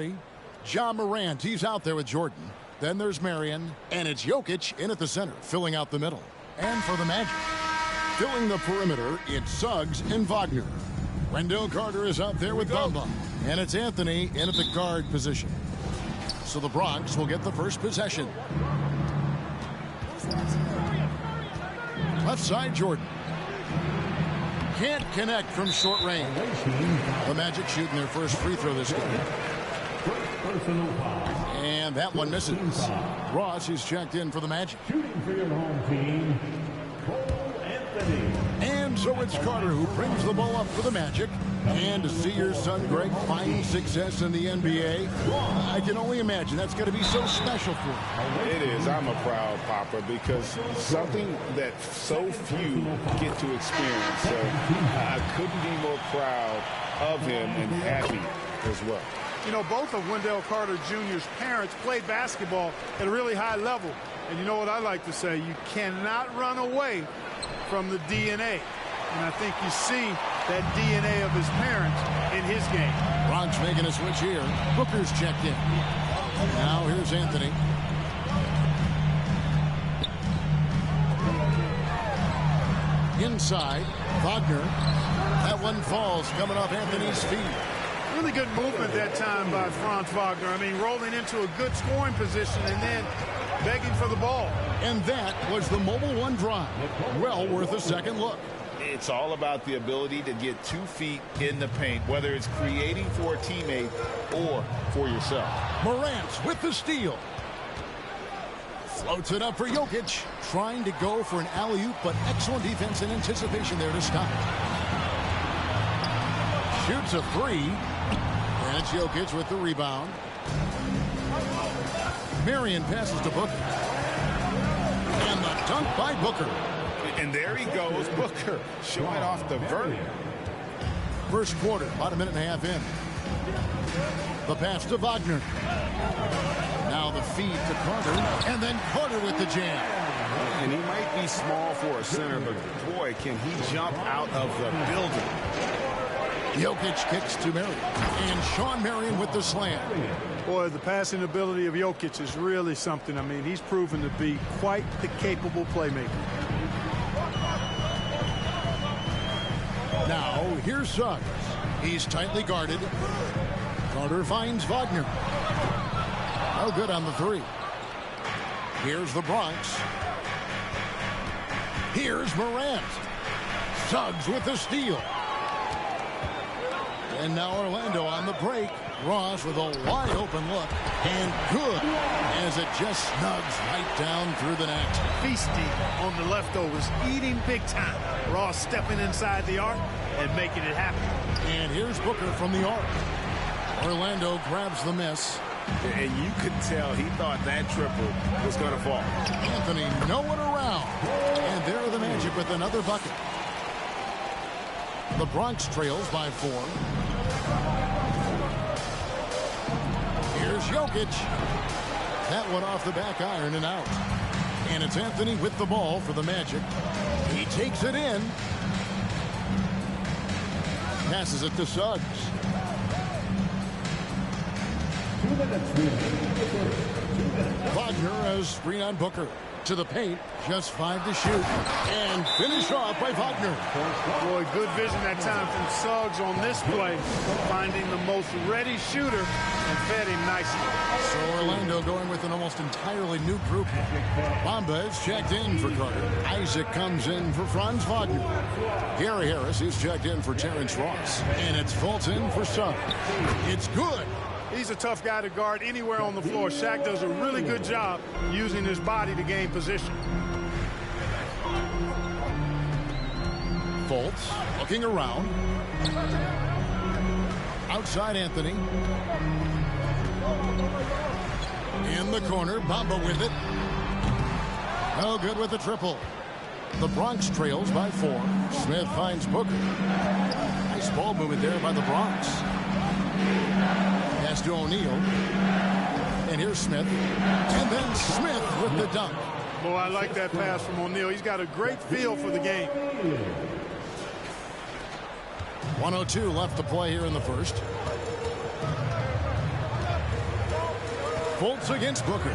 3. John Morant, he's out there with Jordan. Then there's Marion, and it's Jokic in at the center, filling out the middle. And for the Magic, filling the perimeter, it's Suggs and Wagner. Wendell Carter is out there with Bamba, and it's Anthony in at the guard position. So the Bronx will get the first possession. Left side, Jordan. Can't connect from short range. The Magic shooting their first free throw this game. And that one misses. Ross is checked in for the Magic. Shooting for your home team, Cole Anthony. And so it's Carter who brings the ball up for the Magic. And to see your son Greg find success in the NBA, I can only imagine that's going to be so special for him. It is. I'm a proud papa because something that so few get to experience. So I couldn't be more proud of him and happy as well. You know, both of Wendell Carter Jr.'s parents played basketball at a really high level. And you know what I like to say? You cannot run away from the DNA. And I think you see that DNA of his parents in his game. Bronx making a switch here. Booker's checked in. Now here's Anthony. Inside, Wagner. That one falls coming off Anthony's feet. Really good movement that time by Franz Wagner. I mean, rolling into a good scoring position and then begging for the ball. And that was the Mobile One drive. Well worth a second look. It's all about the ability to get 2 feet in the paint, whether it's creating for a teammate or for yourself. Morant with the steal. Floats it up for Jokic. Trying to go for an alley-oop, but excellent defense and anticipation there to stop. Shoots a 3. And it's Jokic with the rebound. Marion passes to Booker. And the dunk by Booker. And there he goes, Booker, showing off the vert. First quarter, about a minute and a half in. The pass to Wagner. Now the feed to Carter, and then Carter with the jam. And he might be small for a center, but boy, can he jump out of the building. Jokic kicks to Marion, and Sean Marion with the slam. Boy, the passing ability of Jokic is really something. I mean, he's proven to be quite the capable playmaker. Now, here's Suggs. He's tightly guarded. Carter finds Wagner. No good on the 3. Here's the Bronx. Here's Morant. Suggs with the steal. And now Orlando on the break. Ross with a wide open look. And good as it just snugs right down through the net. Feasting on the leftovers. Eating big time. Ross stepping inside the arc and making it happen. And here's Booker from the arc. Orlando grabs the miss. And you could tell he thought that triple was going to fall. Anthony nowhere around. And there are the Magic with another bucket. The Bronx trails by 4. Here's Jokic. That one off the back iron and out. And it's Anthony with the ball for the Magic. He takes it in. Passes it to Suggs. 2 minutes. Wagner has screen on Booker. To the paint, just 5 to shoot. And finish off by Wagner. Boy, good vision that time from Suggs on this play. Finding the most ready shooter and fed him nicely. So Orlando going with an almost entirely new group. Bamba is checked in for Carter. Isaac comes in for Franz Wagner. Gary Harris is checked in for Terrence Ross. And it's Fulton for Suggs. It's good. He's a tough guy to guard anywhere on the floor. Shaq does a really good job using his body to gain position. Fultz looking around. Outside Anthony. In the corner, Bamba with it. No good with the triple. The Bronx trails by 4. Smith finds Booker. Nice ball movement there by the Bronx. Pass to O'Neal. And here's Smith. And then Smith with the dunk. Boy, I like that pass from O'Neal. He's got a great feel for the game. 1:02 left to play here in the first. Fultz against Booker.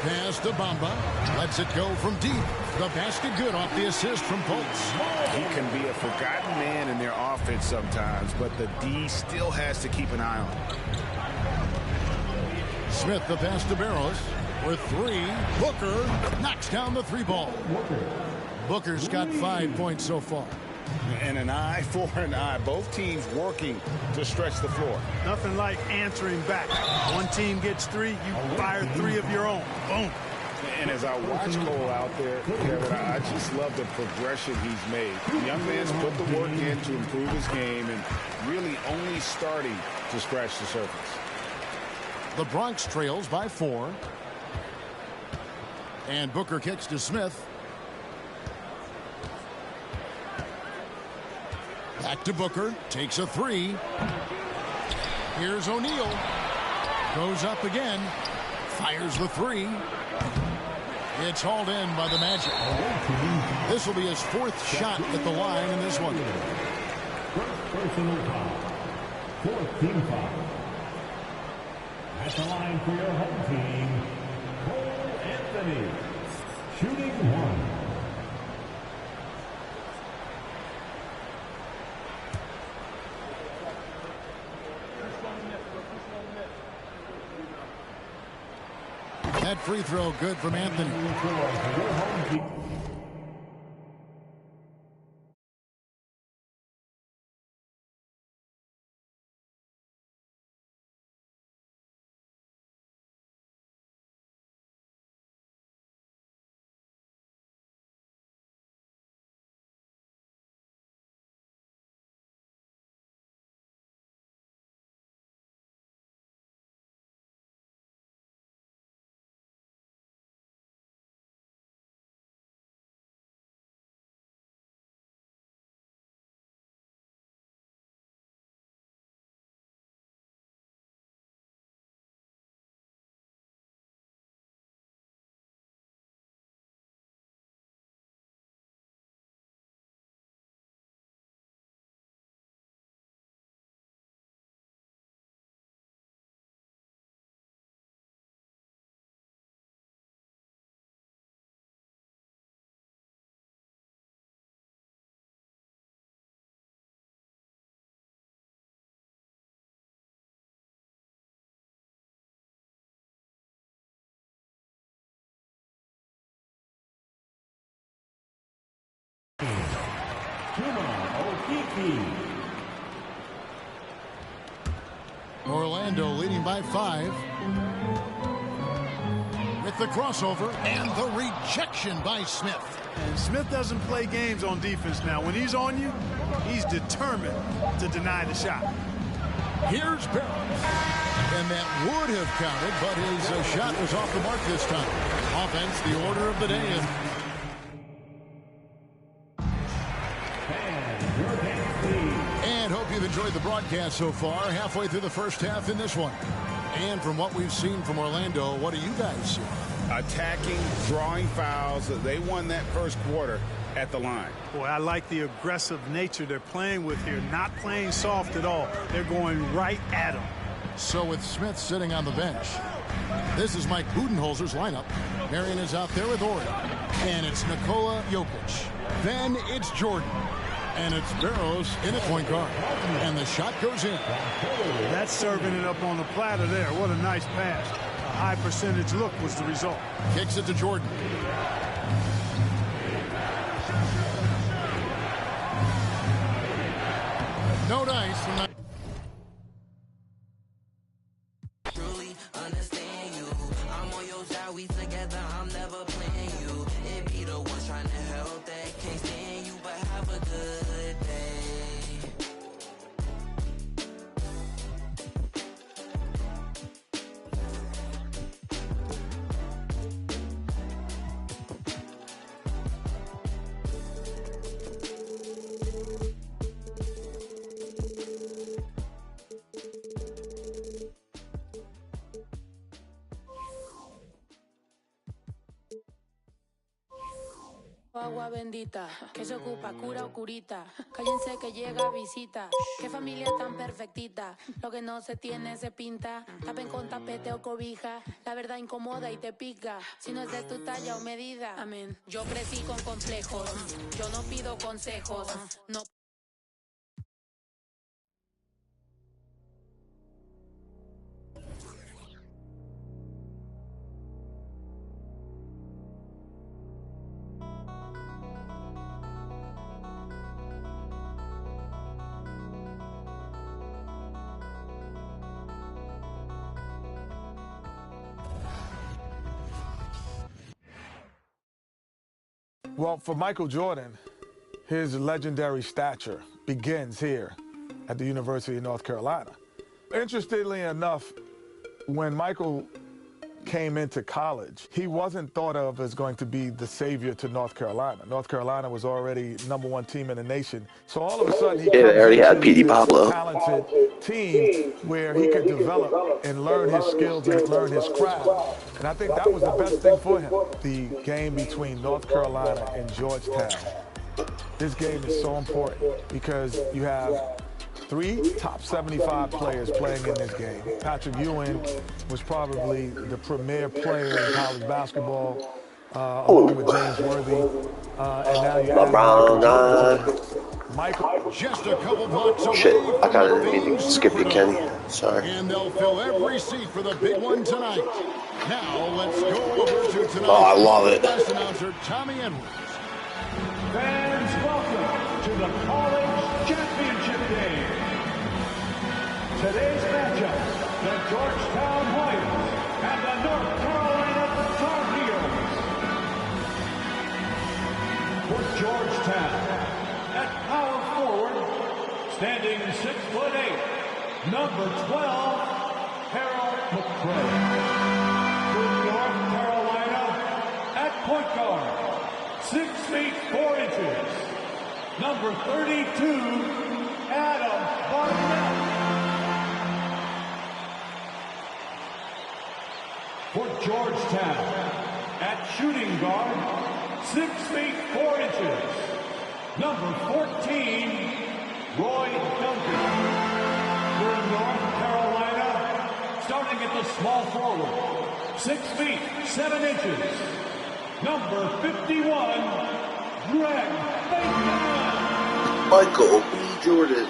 Pass to Bamba. Lets it go from deep. The basket good off the assist from Fultz. He can be a forgotten man in their offense sometimes, but the D still has to keep an eye on him. Smith the pass to Barrows. For three. Booker knocks down the three ball. Booker's got 5 points so far. And an eye for an eye. Both teams working to stretch the floor. Nothing like answering back. One team gets 3, you fire 3 of your own. Boom. And as I watch Cole out there, Kevin, I just love the progression he's made. The young man's put the work in to improve his game and really only starting to scratch the surface. The Bronx trails by 4. And Booker kicks to Smith. Back to Booker. Takes a 3. Here's O'Neal. Goes up again. Fires the 3. It's hauled in by the Magic. This will be his 4th shot at the line in this one. First personal foul. 4th team foul. At the line for your home team, Cole Anthony, shooting 1. That free throw good from Anthony. Orlando leading by 5. With the crossover and the rejection by Smith. And Smith doesn't play games on defense now. When he's on you, he's determined to deny the shot. Here's Barrows. And that would have counted, but his shot was off the mark this time. Offense, the order of the day is... And hope you've enjoyed the broadcast so far. Halfway through the first half in this one. And from what we've seen from Orlando, what do you guys see? Attacking, drawing fouls. They won that first quarter at the line. Boy, I like the aggressive nature they're playing with here. Not playing soft at all. They're going right at him. So with Smith sitting on the bench, this is Mike Budenholzer's lineup. Marion is out there with Ori. And it's Nikola Jokic. Then it's Jordan. And it's Barrows in at point guard. And the shot goes in. That's serving it up on the platter there. What a nice pass. A high percentage look was the result. Kicks it to Jordan. No dice from that. Truly understand you. I'm on your side, we together, I'm never playing you. It be the ones trying to help that can't stand you, but have a good day. agua bendita, que se ocupa, cura o curita. Cállense que llega visita, qué familia tan perfectita. Lo que no se tiene se pinta, tapen con tapete o cobija. La verdad incomoda y te pica, si no es de tu talla o medida. Amén. Yo crecí con complejos, yo no pido consejos, no. Well, for Michael Jordan, his legendary stature begins here at the University of North Carolina. Interestingly enough, when Michael came into college, he wasn't thought of as going to be the savior to North Carolina. North Carolina was already #1 team in the nation. So all of a sudden, he they already had comes into P.D. this Pablo. talented team where he could develop and learn his skills and learn his craft. And I think that was the best thing for him. The game between North Carolina and Georgetown. This game is so important because you have 3 top 75 players playing in this game. Patrick Ewing was probably the premier player in college basketball, along with James Worthy. And now you have Michael. Just a couple blocks away. Shit, I from got the it. big Skip you, Superdome. Kenny. Sorry. And they'll fill every seat for the big one tonight. Now let's go over to tonight's Oh, I love it. broadcast announcer, Tommy Edwards. Fans, welcome to the College Championship Game. Today's matchup, the Georgetown Hoyas and the North Carolina Tar Heels. For Georgetown, at power forward, standing 6'8", number 12, Harold McCray. For North Carolina, at point guard, 6 feet 4 inches, number 32, Adam Barnett. For Georgetown, at shooting guard, 6 feet 4 inches, number 14, Roy Duncan. For North Carolina, starting at the small forward, 6 feet 7 inches, number 51, Greg Bacon. Michael B. Jordan.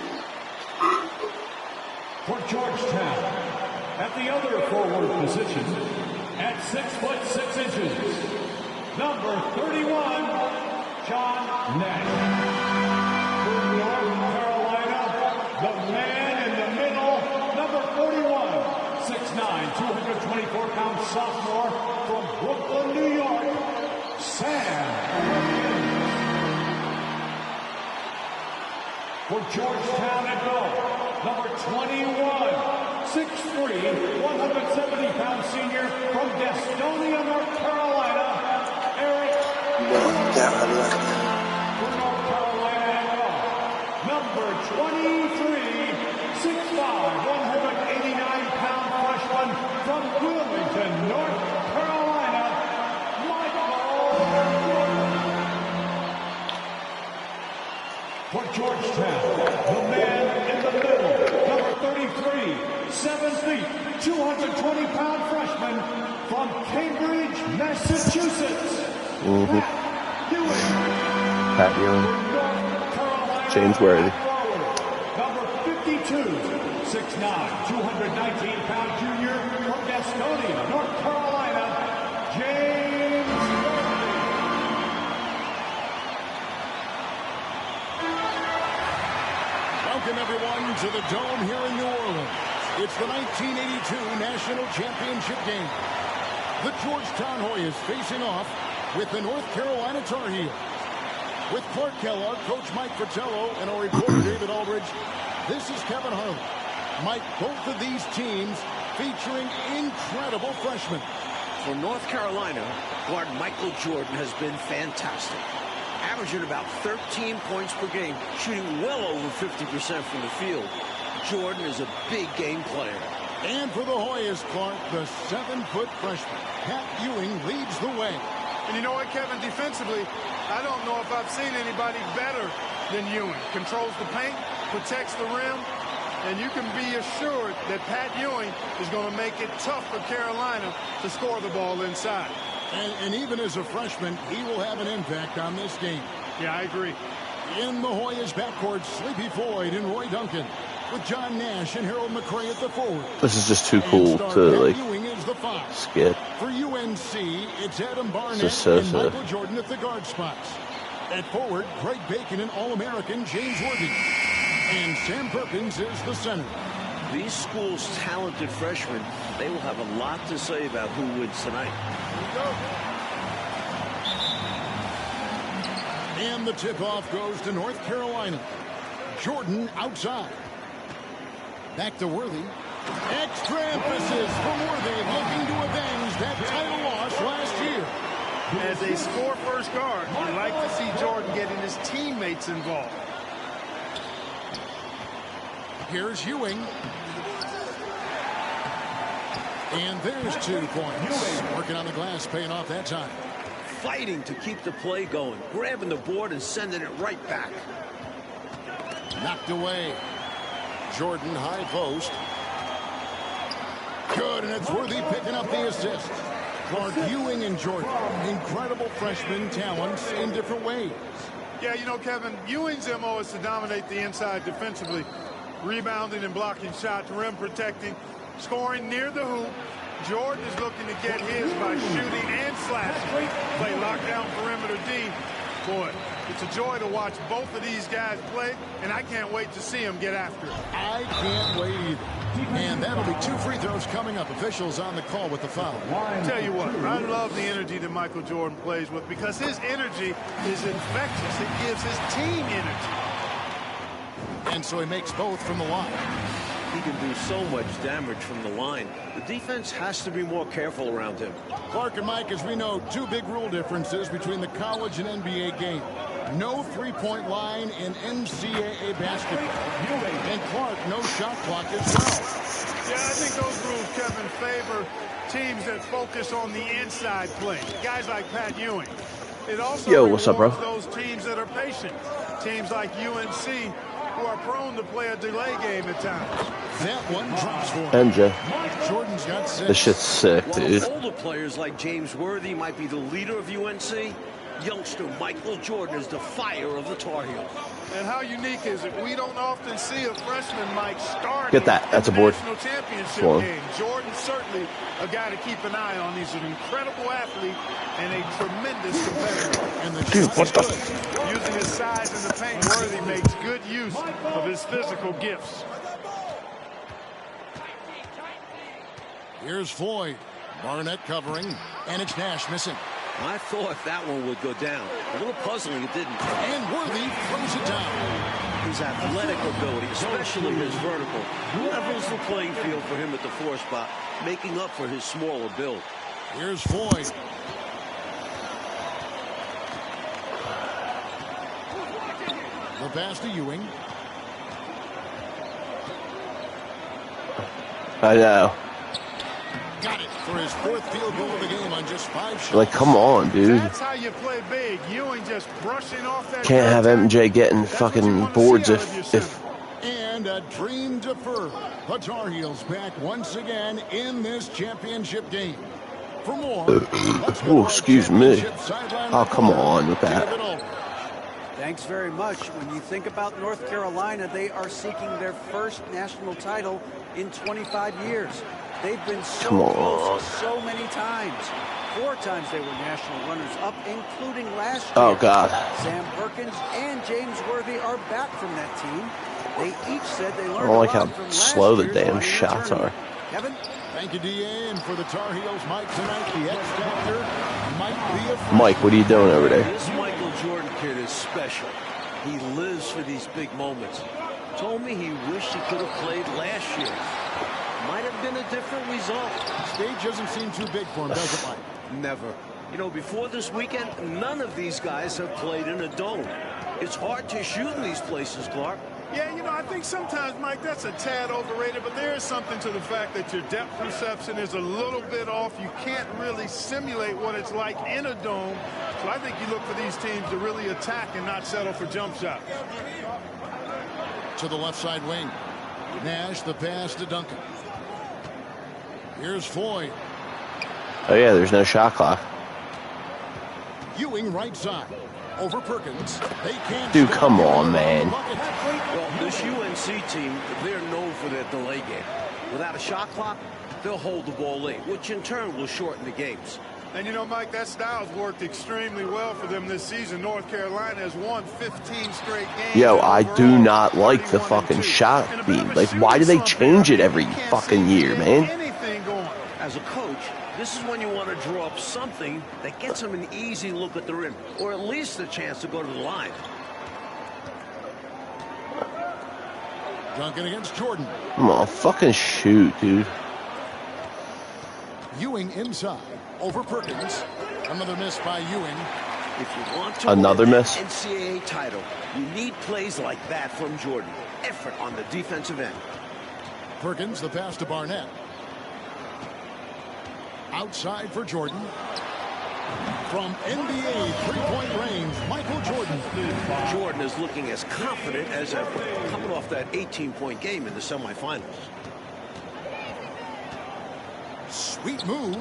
For Georgetown, at the other forward position, at 6'6" number 31, John Nash. For North Carolina, the man in the middle, number 41, 6'9", 224-pound sophomore from Brooklyn, New York, Sam. For Georgetown at guard, number 21, 6'3", 170-pound senior from Gastonia, North Carolina, Eric. No, that I left. For North Carolina at guard, number 23, 6'5", 189-pound freshman from Wilmington, North Carolina, Michael. For Georgetown, the man in the middle, number 33, 7 feet, 220-pound freshman from Cambridge, Massachusetts. Pat Ewing. James Worthy. Number 52, 6'9", 219-pound junior from Gastonia, North Carolina, James Worthy. Welcome, everyone, to the Dome here in New Orleans. It's the 1982 National Championship game. The Georgetown Hoyas facing off with the North Carolina Tar Heels. With Clark Kellogg, Coach Mike Fratello, and our reporter David Aldridge, this is Kevin Harlan. Mike, both of these teams featuring incredible freshmen. For North Carolina, guard Michael Jordan has been fantastic. Averaging about 13 points per game, shooting well over 50% from the field. Jordan is a big game player. And for the Hoyas, Clark, the 7-foot freshman, Pat Ewing leads the way. And you know what, Kevin, defensively, I don't know if I've seen anybody better than Ewing. Controls the paint, protects the rim, and you can be assured that Pat Ewing is going to make it tough for Carolina to score the ball inside. And even as a freshman, he will have an impact on this game. Yeah, I agree. In the Hoyas backcourt, Sleepy Floyd and Roy Duncan, with John Nash and Harold McRae at the forward. This is just too cool to, like, skip. For UNC, it's Adam Barnett and Michael Jordan at the guard spots. At forward, Craig Bacon and All-American James Worthy. And Sam Perkins is the center. These schools' talented freshmen, they will have a lot to say about who wins tonight. And the tip-off goes to North Carolina. Jordan outside. Back to Worthy. Extra emphasis from Worthy, looking to avenge that title loss last year. As a score-first guard, you like to see Jordan getting his teammates involved. Here's Ewing. And there's 2 points. Working on the glass, paying off that time. Fighting to keep the play going, grabbing the board and sending it right back. Knocked away. Jordan, high post. Good, and it's Worthy picking up the assist. Clark, Ewing, and Jordan, incredible freshman talents in different ways. Yeah, you know, Kevin, Ewing's MO is to dominate the inside defensively. Rebounding and blocking shots, rim protecting, scoring near the hoop. Jordan is looking to get his by shooting and slashing. Play lockdown perimeter D. Boy, it's a joy to watch both of these guys play, and I can't wait to see them get after it. I can't wait either. And that'll be 2 free throws coming up. Officials on the call with the foul. Tell you what, I love the energy that Michael Jordan plays with because his energy is infectious. It gives his team energy. And so he makes both from the line. He can do so much damage from the line. The defense has to be more careful around him. Clark and Mike, as we know, 2 big rule differences between the college and NBA game. No three-point line in NCAA basketball. And Clark, no shot clock as well. Yeah, I think those rules, Kevin, favor teams that focus on the inside play. Guys like Pat Ewing. It also what's up, bro? Those teams that are patient. Teams like UNC who are prone to play a delay game at times. That one drops for him. MJ. Jordan's got 6. This shit's sick, dude. While older players like James Worthy might be the leader of UNC, youngster Michael Jordan is the fire of the Tar Heels. And how unique is it? We don't often see a freshman Mike start. Get that. That's a board. National championship One. game. Jordan's certainly a guy to keep an eye on. He's an incredible athlete and a tremendous competitor. And the Dude, what the? Using his size in the paint, Worthy makes good use of his physical gifts. Here's Floyd. Barnett covering, and it's Nash missing. I thought that one would go down. A little puzzling, it didn't. And Worthy throws it down. His athletic ability, especially his vertical, levels the playing field for him at the 4 spot, making up for his smaller build. Here's Floyd. The pass to Ewing. I know. Got it for his 4th field goal of the game on just 5 shots. Like, come on, dude. That's how you play big. Ewing just brushing off that. Can't have MJ getting fucking boards if And a dream deferred. The Tar Heels back once again in this championship game. For more, let's go to our excuse me. championship sideline Oh, come report. on with that. David Olden. Thanks very much. When you think about North Carolina, they are seeking their first national title in 25 years. They've been so close so many times. 4 times they were national runners-up, including last year. Oh, God. Sam Perkins and James Worthy are back from that team. They each said they learned I don't like a lot how from last slow the year's damn running shots tournament. are. Kevin? Thank you, DA. And for the Tar Heels, Mike, tonight, the X Factor might be a... Mike, what are you doing over there? This Michael Jordan kid is special. He lives for these big moments. Told me he wished he could have played last year. Might have been a different result. Stage doesn't seem too big for him, does it, Mike? Never. You know, before this weekend, none of these guys have played in a dome. It's hard to shoot in these places, Clark. Yeah, you know, I think sometimes, Mike, that's a tad overrated, but there is something to the fact that your depth perception is a little bit off. You can't really simulate what it's like in a dome. So I think you look for these teams to really attack and not settle for jump shots. To the left side wing. Nash, the pass to Duncan. Here's Floyd. Oh, yeah, there's no shot clock. Ewing right side. Over Perkins. They can't. Dude, come on, man. Well, this UNC team, they're known for their delay game. Without a shot clock, they'll hold the ball late, which in turn will shorten the games. And you know, Mike, that style's worked extremely well for them this season. North Carolina has won 15 straight games. Yo, I do not like the fucking shot beat. Like, why do they change it every fucking year, man? Anything going. As a coach, this is when you want to draw up something that gets them an easy look at the rim, or at least a chance to go to the line. Duncan against Jordan. Come on, fucking shoot, dude. Ewing inside. Over Perkins. Another miss by Ewing. If you want to Another win miss. the NCAA title, you need plays like that from Jordan. Effort on the defensive end. Perkins, the pass to Barnett. Outside for Jordan. From NBA three-point range, Michael Jordan. Jordan is looking as confident as ever, coming off that 18-point game in the semifinals. Sweet move.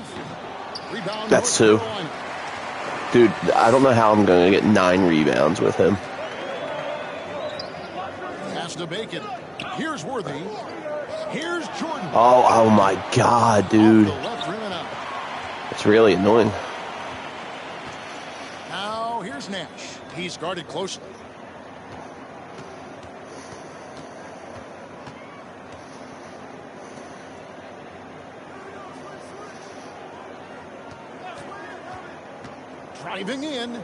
Rebound. That's two. Dude, I don't know how I'm going to get 9 rebounds with him. Pass to Bacon. Here's Worthy. Here's Jordan. Oh my God, dude. It's really annoying. Now here's Nash. He's guarded closely. Driving in.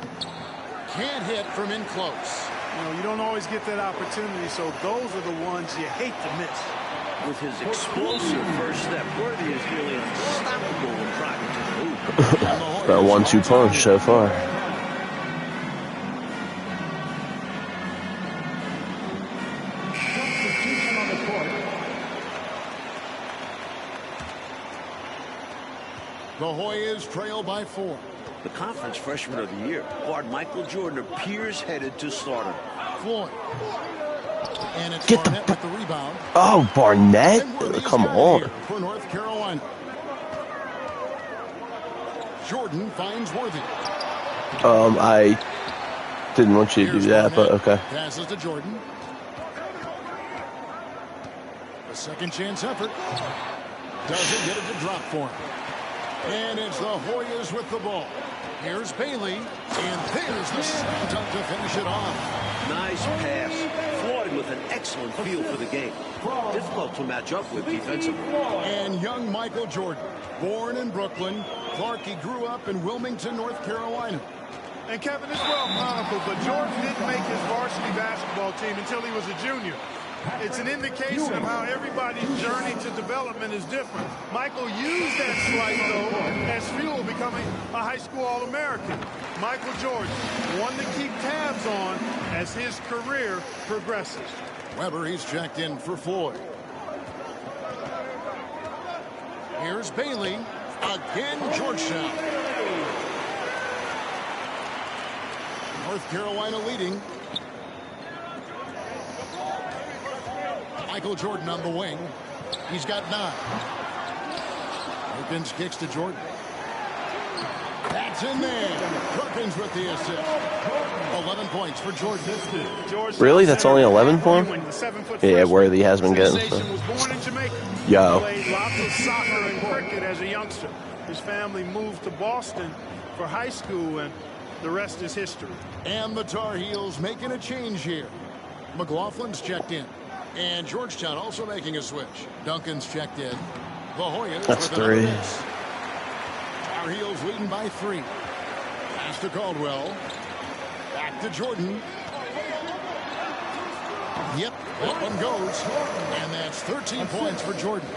Can't hit from in close. You know, you don't always get that opportunity, so those are the ones you hate to miss. With his explosive first step, Worthy is nearly unstoppable when trying to move. Got a 1-2 punch so far. The Hoyas trail by 4. The conference freshman of the year, guard Michael Jordan, appears headed to stardom. Floyd. And it's Get Barnett with the rebound. Oh, Barnett? Come on. For North Carolina. Jordan finds Worthy. I didn't want you to do that, but okay. Passes to Jordan. A second chance effort. Doesn't get it to drop for him. And it's the Hoyas with the ball. Here's Bailey, and there's the slam dunk to finish it off. Nice pass. Floyd with an excellent feel for the game. Difficult to match up with defensively. And young Michael Jordan, born in Brooklyn. Clark, he grew up in Wilmington, North Carolina. And Kevin, it's well chronicled, but Jordan didn't make his varsity basketball team until he was a junior. It's an indication of how everybody's journey to development is different. Michael used that slight, though, as fuel, becoming a high school All-American. Michael Jordan, one to keep tabs on as his career progresses. Weber, he's checked in for Floyd. Here's Bailey. Again, Georgetown. North Carolina leading. Michael Jordan on the wing. He's got 9. Perkins kicks to Jordan. That's in there. Perkins with the assist. 11 points for Jordan. Really? That's only 11 for him? Yeah, Worthy has been getting. So. Was born in Jamaica. Yo. Played lots of soccer and cricket as a youngster. His family moved to Boston for high school, and the rest is history. And the Tar Heels making a change here. McLaughlin's checked in. And Georgetown also making a switch. Duncan's checked in. The Hoyas That's with another 3. miss. Tar Heels leading by 3. Pass to Caldwell. Back to Jordan. Yep, that one goes. And that's 13 points for Jordan.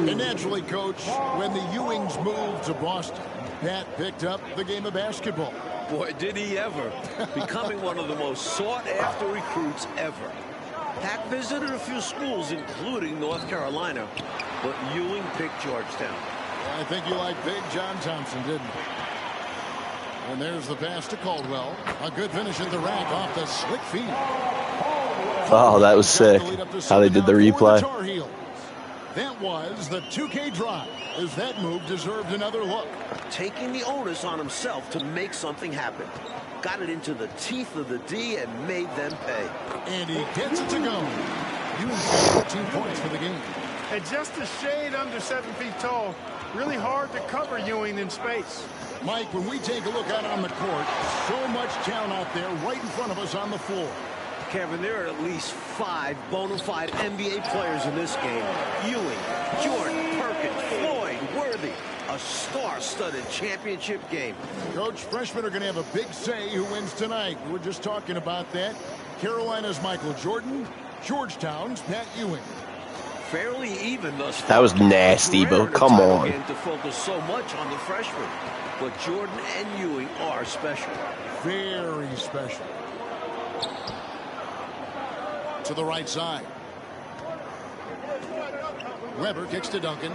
And naturally, Coach, when the Ewings moved to Boston, Pat picked up the game of basketball. Boy, did he ever. Becoming one of the most sought-after recruits ever. Pat visited a few schools, including North Carolina, but Ewing picked Georgetown. I think you like Big John Thompson, didn't you? And there's the pass to Caldwell. A good finish at the rack off the slick feed. Oh, that was sick. How they did the replay. That was the 2K drive, as that move deserved another look. Taking the onus on himself to make something happen. Got it into the teeth of the D and made them pay. And he gets it to go. Ewing 14 points for the game. At just a shade under 7 feet tall, really hard to cover Ewing in space. Mike, when we take a look out on the court, so much talent out there right in front of us on the floor. Kevin, there are at least 5 bona fide NBA players in this game. Ewing, Jordan, Perkins, Floyd, Worthy. A star-studded championship game. Coach, freshmen are going to have a big say who wins tonight. We were just talking about that. Carolina's Michael Jordan, Georgetown's Pat Ewing. Fairly even thus far. That was nasty, but come on. To focus so much on the freshmen, but Jordan and Ewing are special. Very special. To the right side. Weber kicks to Duncan.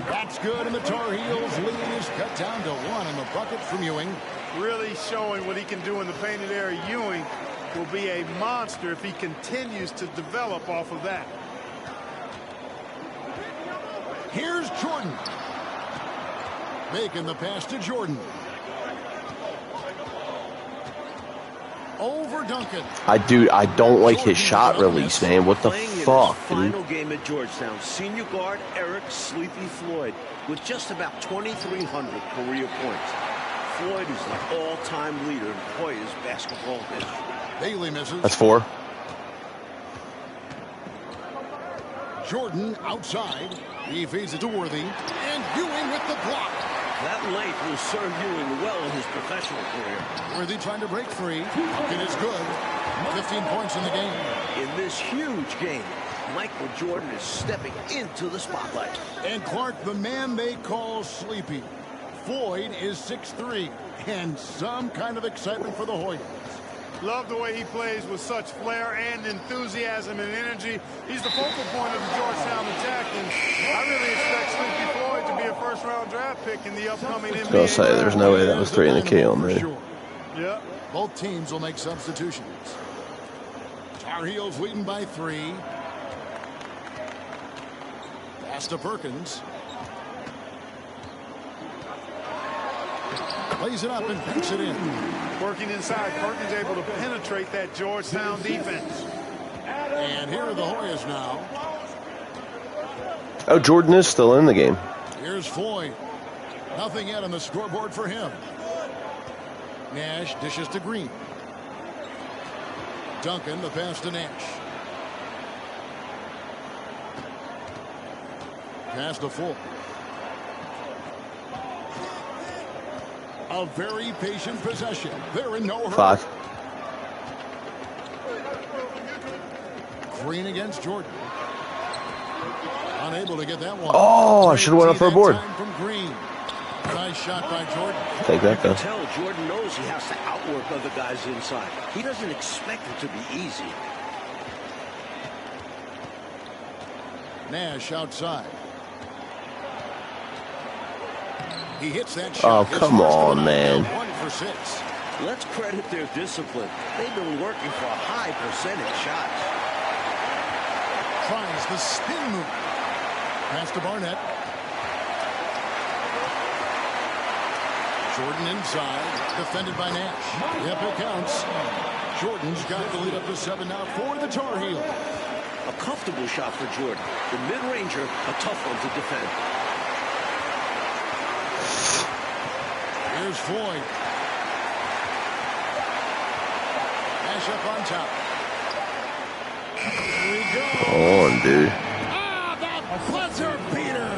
That's good, and the Tar Heels lead is cut down to 1 in the bucket from Ewing. Really showing what he can do in the painted area. Ewing will be a monster if he continues to develop off of that. Here's Jordan. Making the pass to Jordan. Over Duncan. I don't like his shot release, man. What the fuck, dude? Final game at Georgetown, senior guard Eric Sleepy Floyd with just about 2,300 career points. Floyd is the all-time leader in Hoyas basketball history. Bailey misses. That's 4. Jordan outside. He feeds it to Worthy. And Ewing with the block. That length will serve Ewing well in his professional career. Worthy trying to break free. It is good. 15 points in the game. In this huge game, Michael Jordan is stepping into the spotlight. And Clark, the man they call Sleepy. Floyd is 6'3", and some kind of excitement for the Hoyas. Love the way he plays with such flair and enthusiasm and energy. He's the focal point of the Georgetown attack, and I really expect Sleepy Floyd to be a first-round draft pick in the upcoming NBA. I was gonna say, there's no way that was 3 in the K on there. Sure. Yeah, both teams will make substitutions. Tar Heels leading by 3. Pass to Perkins. Lays it up and picks it in. Working inside, Perkins able to penetrate that Georgetown defense. And here are the Hoyas now. Oh, Jordan is still in the game. Here's Floyd. Nothing yet on the scoreboard for him. Nash dishes to Green. Duncan, the pass to Nash. Pass to Full. A very patient possession. They're in no hurry. 5. Green against Jordan. Unable to get that one. Oh, I should have went up for a board. From Green. Nice shot by Jordan. Take that, though. Tell Jordan knows he has to outwork other guys inside. He doesn't expect it to be easy. Nash outside. He hits that shot. Oh, come on, man. 1 for 6. Let's credit their discipline. They've been working for high percentage shots. Tries the spin move. Pass to Barnett. Jordan inside. Defended by Nash. Yep, it counts. Jordan's got the lead up to 7 now for the Tar Heels. A comfortable shot for Jordan. The mid-ranger, a tough one to defend. Here's Floyd. Nash up on top. Here we go. Come on, dude. Ah, the buzzer beater.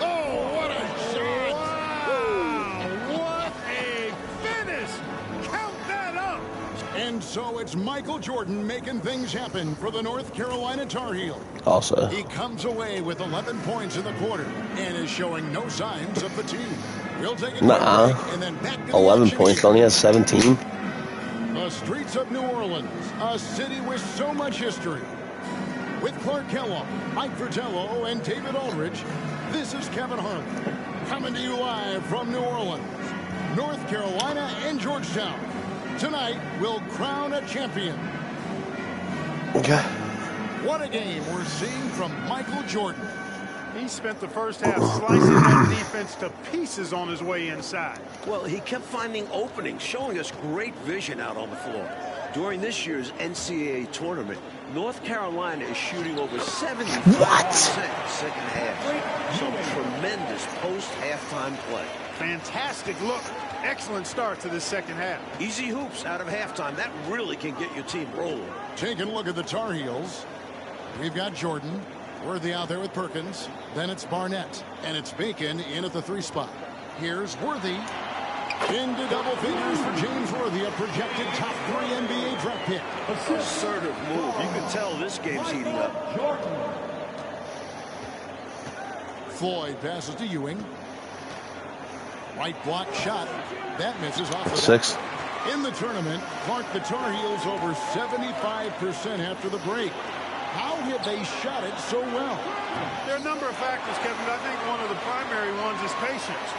Oh, what a shot. Wow, what a finish. Count that up. And so it's Michael Jordan making things happen for the North Carolina Tar Heels. Also. He comes away with 11 points in the quarter and is showing no signs of fatigue. We'll take a break and then back to 11 points, only has 17. The The streets of New Orleans, a city with so much history. With Clark Kellogg, Mike Fratello, and David Aldridge, this is Kevin Harlan, coming to you live from New Orleans, North Carolina, and Georgetown. Tonight, we'll crown a champion. Okay. What a game we're seeing from Michael Jordan. He spent the first half slicing that defense to pieces on his way inside. Well, he kept finding openings, showing us great vision out on the floor. During this year's NCAA tournament, North Carolina is shooting over 75% second half. Some tremendous post-halftime play. Fantastic look. Excellent start to the second half. Easy hoops out of halftime. That really can get your team rolling. Taking a look at the Tar Heels. We've got Jordan. Worthy out there with Perkins. Then it's Barnett. And it's Bacon in at the 3 spot. Here's Worthy. Into double figures for James Worthy, a projected top 3 NBA draft pick. Assertive move. You can tell this game's heating up. Floyd passes to Ewing. Right block shot. That misses off the 6. In the tournament, Clark, the Tar Heels over 75% after the break. How have they shot it so well? There are a number of factors, Kevin, but I think one of the primary ones is patience.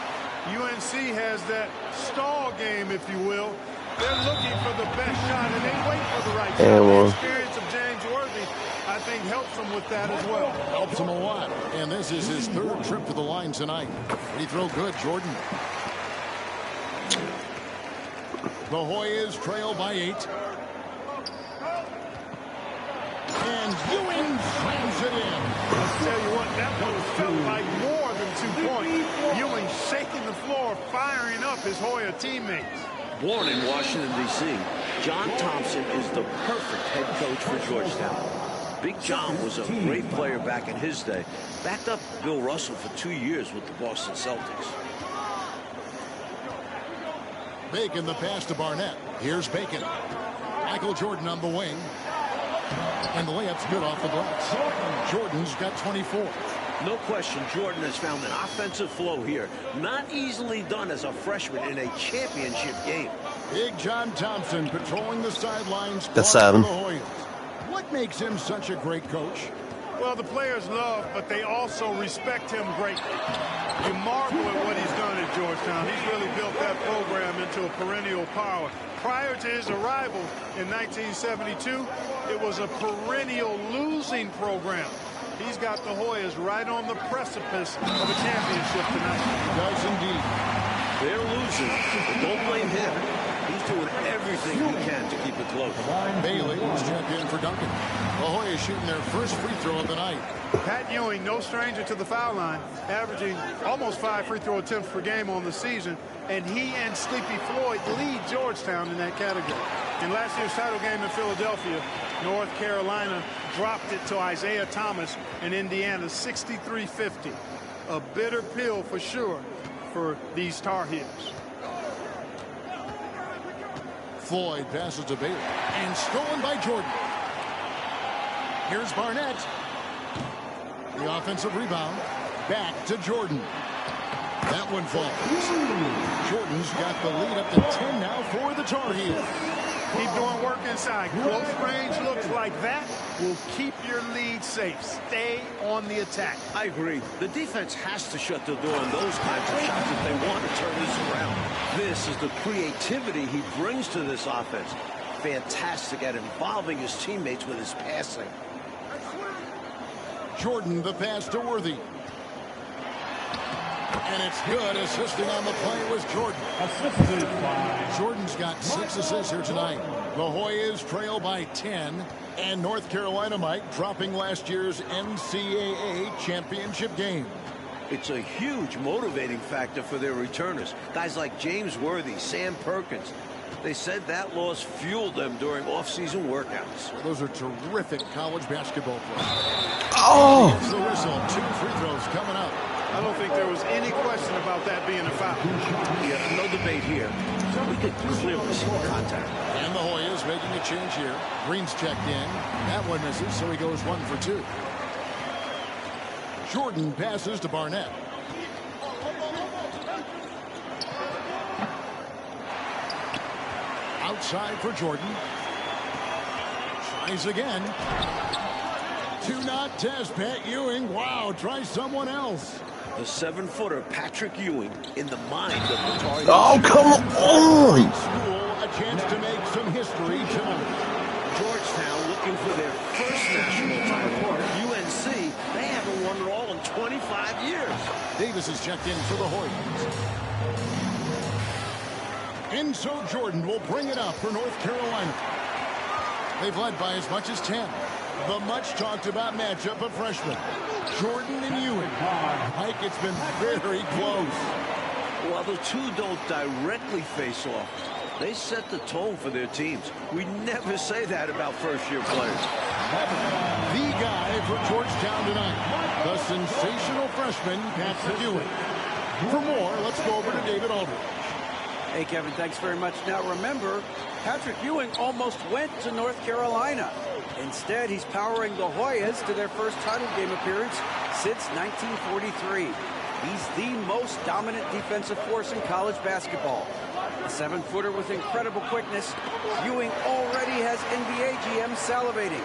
UNC has that stall game, if you will. They're looking for the best shot, and they wait for the right shot. The experience of James Worthy, I think, helps them with that as well. Helps him a lot. And this is his 3rd trip to the line tonight. Free throw good, Jordan. The Hoyas trail by 8. And Ewing slams it in. I'll tell you what, that one felt like more than 2 points. Ewing shaking the floor, firing up his Hoya teammates. Born in Washington, D.C., John Thompson is the perfect head coach for Georgetown. Big John was a great player back in his day. Backed up Bill Russell for 2 years with the Boston Celtics. Bacon the pass to Barnett. Here's Bacon. Michael Jordan on the wing. And the layup's good off the glass. Jordan's got 24. No question, Jordan has found an offensive flow here. Not easily done as a freshman in a championship game. Big John Thompson patrolling the sidelines. That's 7. What makes him such a great coach? Well, the players love, but they also respect him greatly. You marvel at what he's done at Georgetown. He's really built that program into a perennial power. Prior to his arrival in 1972, it was a perennial losing program. He's got the Hoyas right on the precipice of a championship tonight. He does indeed. They're losing, but don't blame him. He's doing everything he can to keep it close. Bailey is champion for Duncan. The Hoyas shooting their first free throw of the night. Pat Ewing, no stranger to the foul line, averaging almost 5 free throw attempts per game on the season, and he and Sleepy Floyd lead Georgetown in that category. In last year's title game in Philadelphia, North Carolina dropped it to Isaiah Thomas in Indiana, 63-50. A bitter pill for sure for these Tar Heels. Floyd passes to Bailey and stolen by Jordan. Here's Barnett. The offensive rebound. Back to Jordan. That one falls. Jordan's got the lead up to 10 now for the Tar Heels. Keep doing work inside. Close range looks like that will keep your lead safe. Stay on the attack. I agree. The defense has to shut the door on those kinds of shots if they want to turn this around. This is the creativity he brings to this offense. Fantastic at involving his teammates with his passing. Jordan the pass to Worthy. And it's good. Assisting on the play was Jordan. Jordan's got 6 assists here tonight. The Hoyas trail by 10. And North Carolina, Mike, dropping last year's NCAA championship game. It's a huge motivating factor for their returners. Guys like James Worthy, Sam Perkins. They said that loss fueled them during off-season workouts. Those are terrific college basketball players. Oh! It's the whistle. 2 free throws coming up. I don't think there was any question about that being a foul. Yeah, no debate here. We could clearly see the contact. And the Hoyas making a change here. Green's checked in. That one misses, so he goes 1 for 2. Jordan passes to Barnett. Outside for Jordan. Tries again. To not test Pat Ewing. Wow, try someone else. The 7-footer Patrick Ewing in the mind of the Tar Heels. Oh, come on! School, a chance to make some history tonight. Georgetown looking for their first national title. UNC, they haven't won it all in 25 years. Davis is checked in for the Hoyas. And so Jordan will bring it up for North Carolina. They've led by as much as 10. The much-talked-about matchup of freshmen, Jordan and Ewing. Mike, it's been very close. While the two don't directly face off, they set the tone for their teams. We never say that about first-year players. The guy for Georgetown tonight, the sensational freshman, Patrick Ewing. For more, let's go over to David Aldridge. Hey, Kevin, thanks very much. Now, remember, Patrick Ewing almost went to North Carolina. Instead, he's powering the Hoyas to their first title game appearance since 1943. He's the most dominant defensive force in college basketball. A 7-footer with incredible quickness, Ewing already has NBA GMs salivating.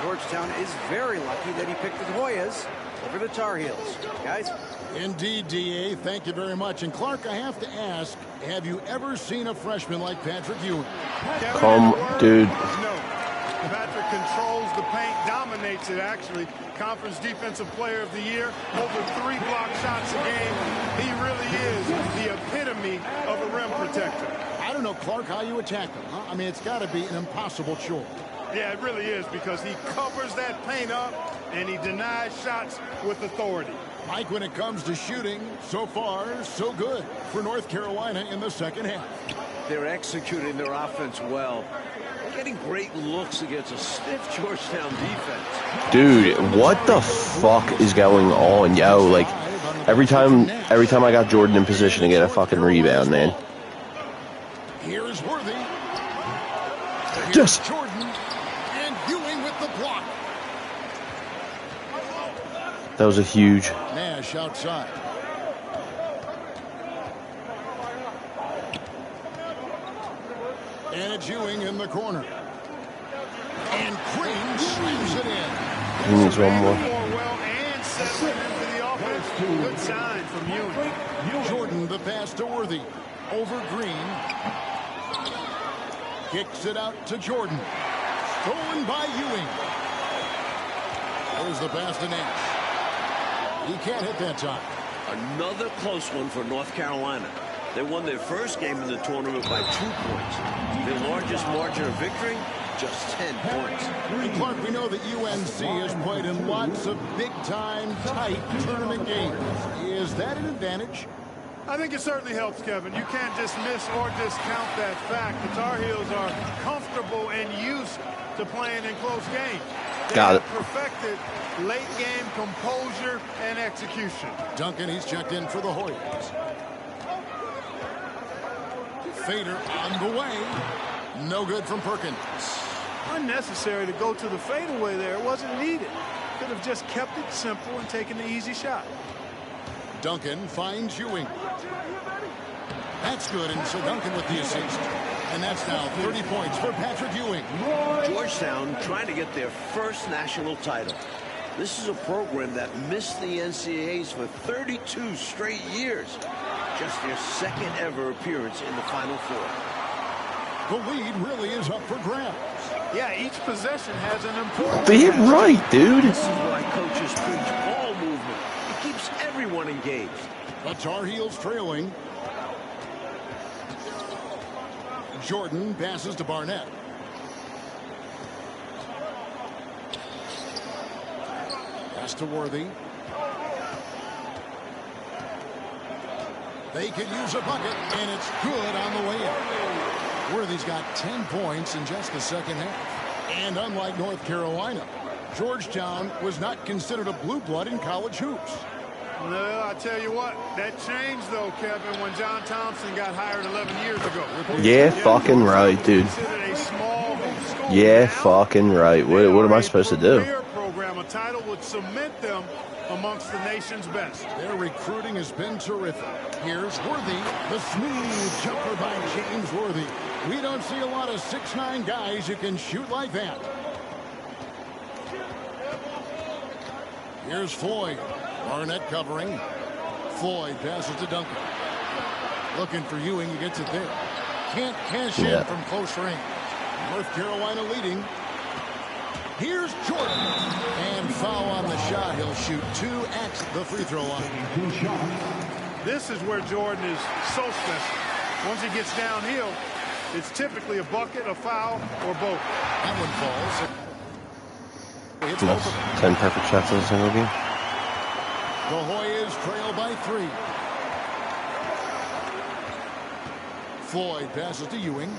Georgetown is very lucky that he picked the Hoyas over the Tar Heels. Guys? Indeed, D.A. Thank you very much. And Clark, I have to ask, have you ever seen a freshman like Patrick Ewing? Come, dude. No. Patrick controls the paint, dominates it, actually. Conference Defensive Player of the Year, over 3 block shots a game. He really is the epitome of a rim protector. I don't know, Clark, how you attack him, huh? I mean, it's got to be an impossible chore. Yeah, it really is, because he covers that paint up and he denies shots with authority. Mike, when it comes to shooting, so far, so good for North Carolina in the second half. They're executing their offense well. They're getting great looks against a stiff Georgetown defense. Dude, what the fuck is going on, yo? Like, every time I got Jordan in position to get a fucking rebound, man. Here's Worthy. Just Jordan and Ewing with the block. that was a huge. Nash outside. And it's Ewing in the corner. And Green slams it in. He needs one more. Well and settling into the offense. Good sign from Ewing. Jordan, the pass to Worthy. Over Green. Kicks it out to Jordan. Stolen by Ewing. There's the pass to Nash. He can't hit that time. Another close one for North Carolina. They won their first game in the tournament by 2 points. Their largest margin of victory, just 10 points. And Clark, we know that UNC has played in lots of big-time, tight tournament games. Is that an advantage? I think it certainly helps, Kevin. You can't dismiss or discount that fact. The Tar Heels are comfortable and used to playing in close games. They Got it. have perfected late-game composure and execution. Duncan, he's checked in for the Hoyas. Fader on the way. No good from Perkins. Unnecessary to go to the fadeaway there. It wasn't needed. Could have just kept it simple and taken the easy shot. Duncan finds Ewing. That's good, and so Duncan with the assist. And that's now 30 points for Patrick Ewing. Georgetown trying to get their first national title. This is a program that missed the NCAAs for 32 straight years. Just their second ever appearance in the Final Four. The lead really is up for grabs. Yeah, each possession has an important... Damn right, dude. This is why coaches preach ball movement. It keeps everyone engaged. The Tar Heels trailing. Jordan passes to Barnett. Pass to Worthy. They could use a bucket, and it's good on the way in. Worthy's got 10 points in just the second half. And unlike North Carolina, Georgetown was not considered a blue blood in college hoops. Well, I tell you what, that changed, though, Kevin, when John Thompson got hired 11 years ago. Yeah, fucking right, dude. Yeah, fucking right. What am I supposed to do? Program, a title would cement them amongst the nation's best. Their recruiting has been terrific. Here's Worthy, the smooth jumper by James Worthy. We don't see a lot of 6'9" guys who can shoot like that. Here's Floyd. Barnett covering. Floyd passes to Duncan. Looking for Ewing. He gets it there. Can't cash in from close range. North Carolina leading. Here's Jordan. And foul on the shot. He'll shoot 2 at the free throw line. This is where Jordan is so special. Once he gets downhill, it's typically a bucket, a foul, or both. That one falls. It's 10 perfect shots in a single game. The Hoyas trail by 3. Floyd passes to Ewing.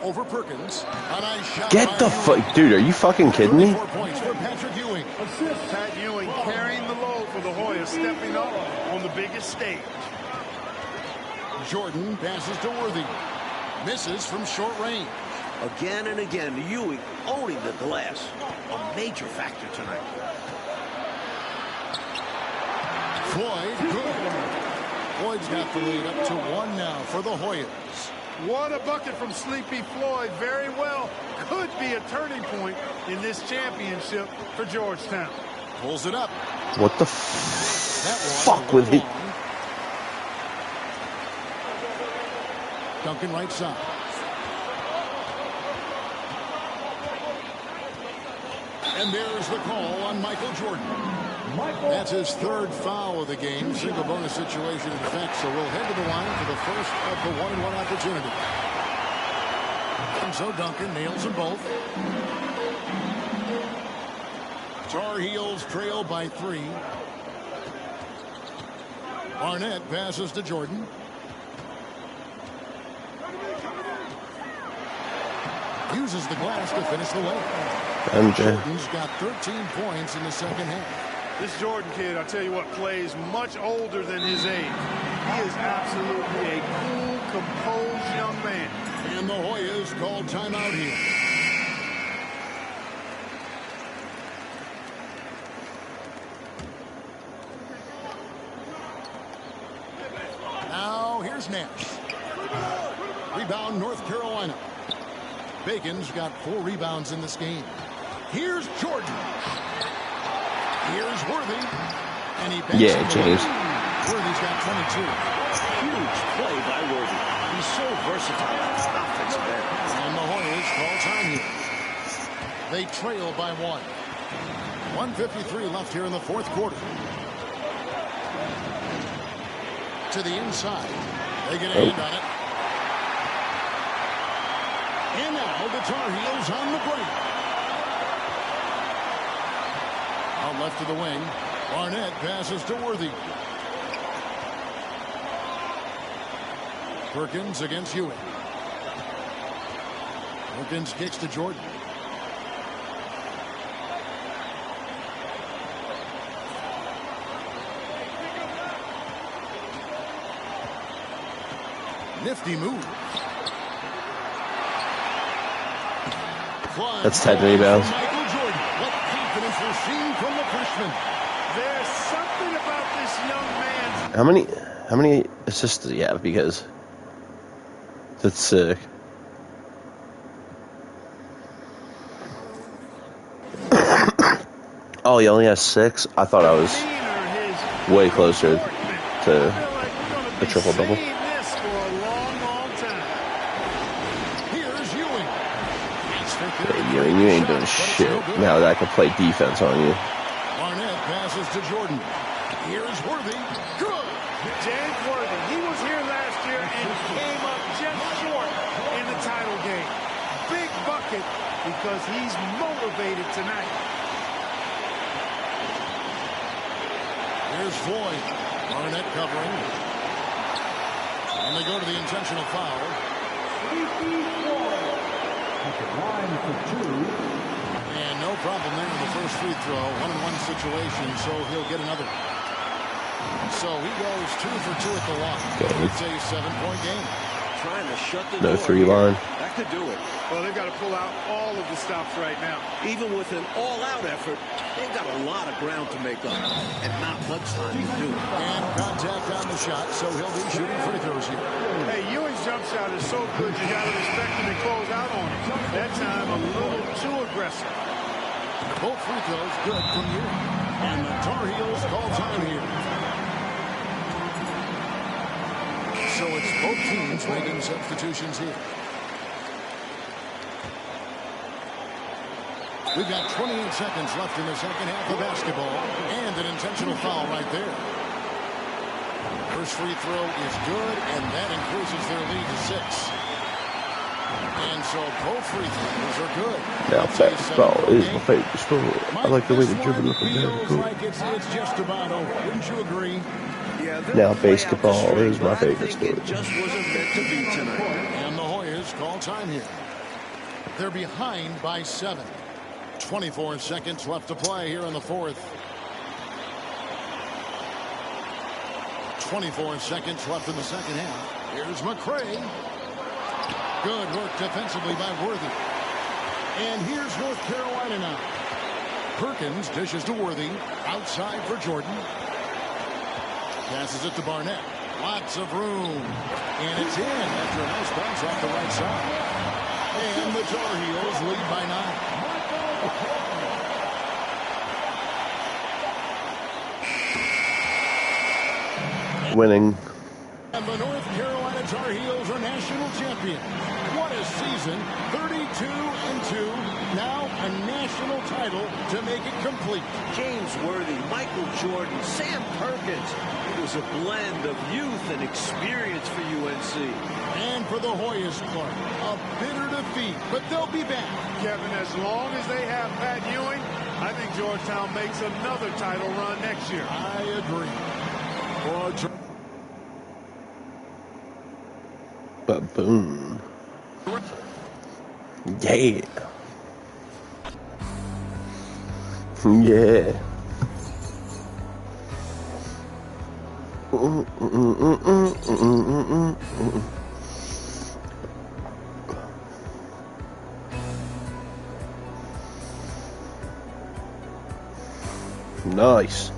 Over Perkins. A nice shot. Get the fuck, dude, are you fucking kidding me? 4 points for Patrick Ewing. Pat Ewing carrying the load for the Hoyas, stepping up on the biggest stage. Jordan passes to Worthy. Misses from short range. Again and again, Ewing owning the glass. A major factor tonight. Floyd, good. Floyd's got the lead up to 1 now for the Hoyas. What a bucket from Sleepy Floyd. Very well. Could be a turning point in this championship for Georgetown. Pulls it up. What the fuck with it? Duncan right side. And there's the call on Michael Jordan. That's his 3rd foul of the game. Single bonus situation in effect. So we'll head to the line for the first of the 1-and-1 opportunity. And so Duncan nails them both. Tar Heels trail by 3. Barnett passes to Jordan. Uses the glass to finish the way. Jordan's got 13 points in the second half. This Jordan kid, I tell you what, plays much older than his age. He is absolutely a cool, composed young man. And the Hoyas called timeout here. Now here's Nash. Rebound North Carolina. Bacon's got 4 rebounds in this game. Here's Jordan. Here's Worthy. And he James. Worthy's got 22. Huge play by Worthy. He's so versatile at the offensive end. And the Hoyas call time here. They trail by 1. 1:53 left here in the 4th quarter. To the inside. They get a hand on it. And now the Tar Heels on the break. Out left to the wing. Barnett passes to Worthy. Perkins against Ewing. Perkins kicks to Jordan. Nifty move. That's 10 rebounds. Michael Jordan. What confidence we're seeing from the freshman. There's something about this young man. How many assists does he have? Because that's sick. Oh, he only has 6? I thought I was way closer to the triple-double. Yeah, you ain't doing shit. Now that I can play defense on you. Barnett passes to Jordan. Here's Worthy. Good. James Worthy. He was here last year and came up just short in the title game. Big bucket because he's motivated tonight. Here's Floyd. Barnett covering. And they go to the intentional foul. And no problem there in the first free throw. 1-on-1 situation, so he'll get another. So he goes 2 for 2 at the line. It's a 7-point game. Trying to shut the No door. 3 line. That could do it. Well, they've got to pull out all of the stops right now. Even with an all-out effort, they've got a lot of ground to make up, and not much time to do it. And contact on the shot, so he'll be shooting free throws here. Hey, Ewing's jump shot is so good, you got to respect him and close out on it. That time, a little too aggressive. Both free throws good from you. And the Tar Heels call time here. So it's both teams making substitutions here. We've got 28 seconds left in the second half of basketball. And an intentional foul right there. First free throw is good, and that increases their lead to 6. And so both free throws are good. Now basketball is my favorite sport. I like the way they dribble up and down the court. Like it's just about over. Wouldn't you agree? Yeah, now basketball is my favorite sport. It just wasn't meant to be tonight. And the Hoyas call time here. They're behind by 7. 24 seconds left to play here in the fourth. 24 seconds left in the second half. Here's McCray. Good work defensively by Worthy. And here's North Carolina now. Perkins dishes to Worthy. Outside for Jordan. Passes it to Barnett. Lots of room. And it's in after a nice bounce off the right side. And the Tar Heels lead by 9. Winning. And the North Carolina Tar Heels are national champions. What a season. 32-2. Now a national title to make it complete. James Worthy, Michael Jordan, Sam Perkins. It was a blend of youth and experience for UNC. And for the Hoyas, Clark, a bitter defeat, but they'll be back. Kevin, as long as they have Pat Ewing, I think Georgetown makes another title run next year. I agree. Ba-boom. Yeah. Yeah. Nice.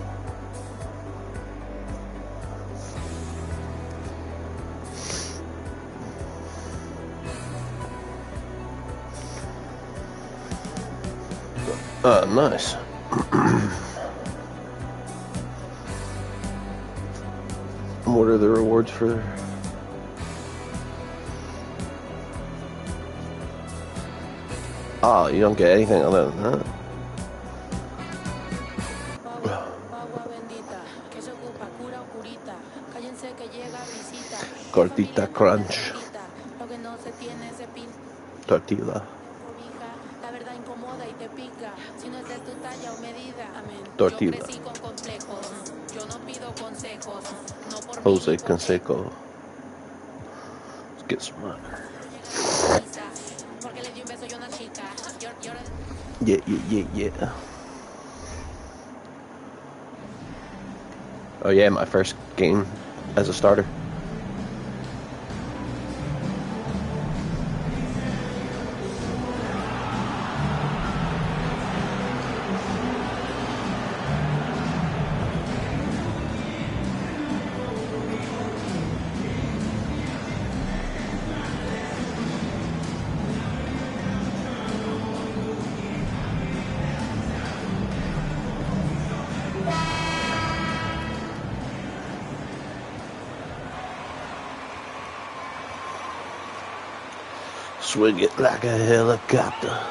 Nice. What are the rewards for? Oh, you don't get anything other than that. Gordita crunch. Tortilla. Tortilla. Jose Canseco. Let's get some money. Yeah. Oh yeah, my first game as a starter. Swing it like a helicopter. Rep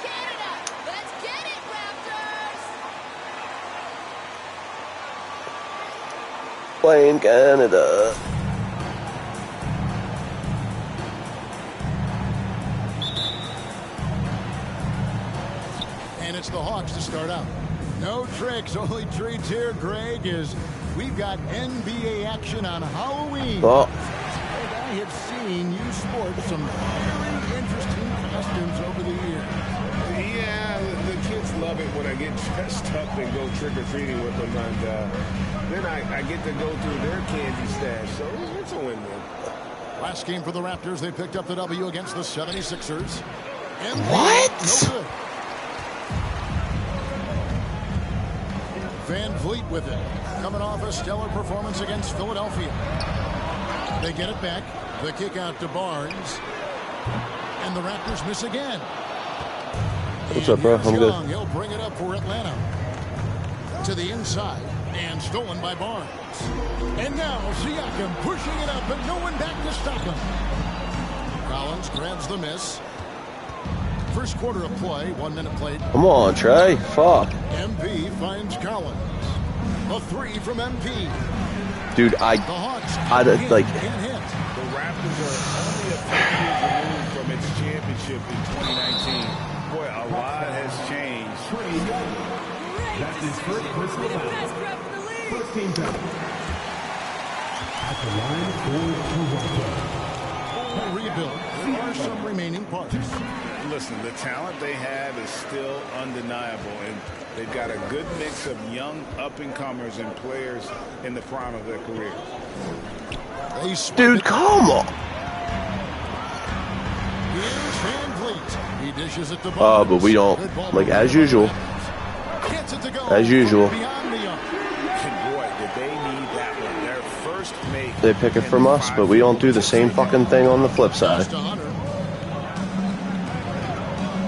Canada! Let's get it, Raptors! Playing Canada. It's the Hawks to start out. No tricks, only treats here, Greg, is we've got NBA action on Halloween. Oh. And I have seen you sport some very interesting costumes over the years. Yeah, the kids love it when I get dressed up and go trick-or-treating with them, and then I get to go through their candy stash, so it's a win-win. Last game for the Raptors, they picked up the W against the 76ers. And what? No good. Van Vliet with it. Coming off a stellar performance against Philadelphia. They get it back. The kick out to Barnes. And the Raptors miss again. What's up, bro? I'm good. He'll bring it up for Atlanta. To the inside. And stolen by Barnes. And now Siakam pushing it up, but no one back to stop him. Collins grabs the miss. First quarter of play, 1 minute played. Come on, Trey. Fuck. MP finds Collins. A three from MP. Dude, I like. The Raptors are only a few years removed from its championship in 2019. Boy, a lot has changed. That's his first personal foul. First team foul. At the line for Toronto. Rebuild. There are some remaining parts. Listen, the talent they have is still undeniable, and they've got a good mix of young up-and-comers and players in the prime of their career. Dude, come on. Here's Van Vliet. He dishes it to But we don't, like, as usual. As usual. They pick it from us, but we don't do the same fucking thing on the flip side.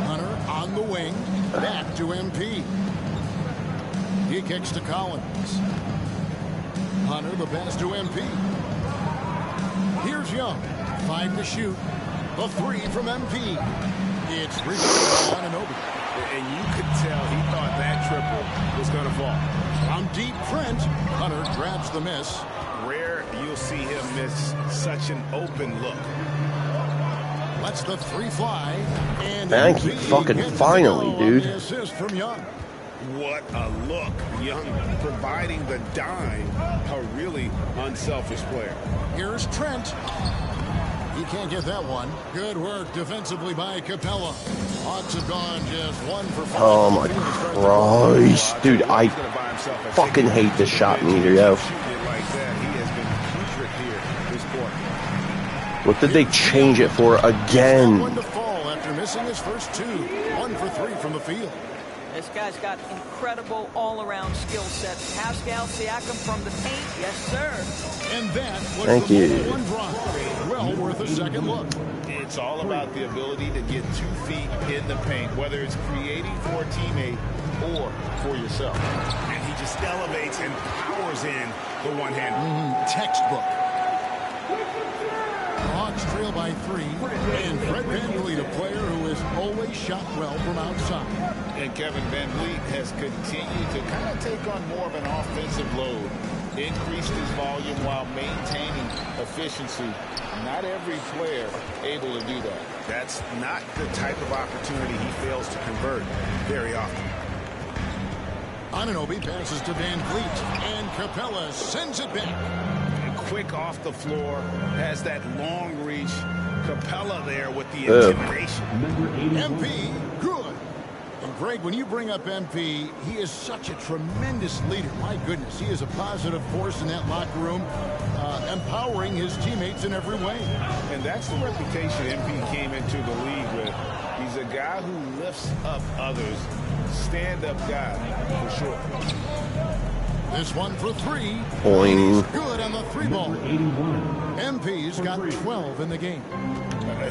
Hunter on the wing. Back to MP. He kicks to Collins. Hunter, the pass to MP. Here's Young. 5 to shoot. A three from MP. It's rebounded by Anunoby. And you could tell he thought that triple was going to fall. From deep Trent. Hunter grabs the miss. Rare you'll see him miss such an open look. Lets the three fly. And thank you, fucking finally, dude. Assist from Young. What a look. Young providing the dime. A really unselfish player. Here's Trent. He can't get that one. Good work defensively by Capella. Hawks have gone just 1 for 5. Oh my Christ. Dude, I fucking hate this shot meter, yo. What did they change it for again? One to fall after missing his first 2. 1 for 3 from the field. This guy's got incredible all-around skill set. Pascal Siakam from the paint, yes sir. And that was thank the you. One drive. Well worth a second look. It's all about the ability to get 2 feet in the paint, whether it's creating for a teammate or for yourself. And he just elevates and powers in the one-hander. Textbook. Hawks trail by 3. And Fred VanVleet, a player who has always shot well from outside. And Kevin VanVleet has continued to kind of take on more of an offensive load. Increased his volume while maintaining efficiency. Not every player able to do that. That's not the type of opportunity he fails to convert very often. Anunoby passes to VanVleet. And Capella sends it back. Quick off the floor, has that long reach. Capella there with the intimidation. MP, good. And Greg, when you bring up MP, he is such a tremendous leader. My goodness, he is a positive force in that locker room, empowering his teammates in every way. And that's the reputation MP came into the league with. He's a guy who lifts up others. Stand-up guy, for sure. This one for 3. Boing. Good on the 3-ball. MP's got 12 in the game.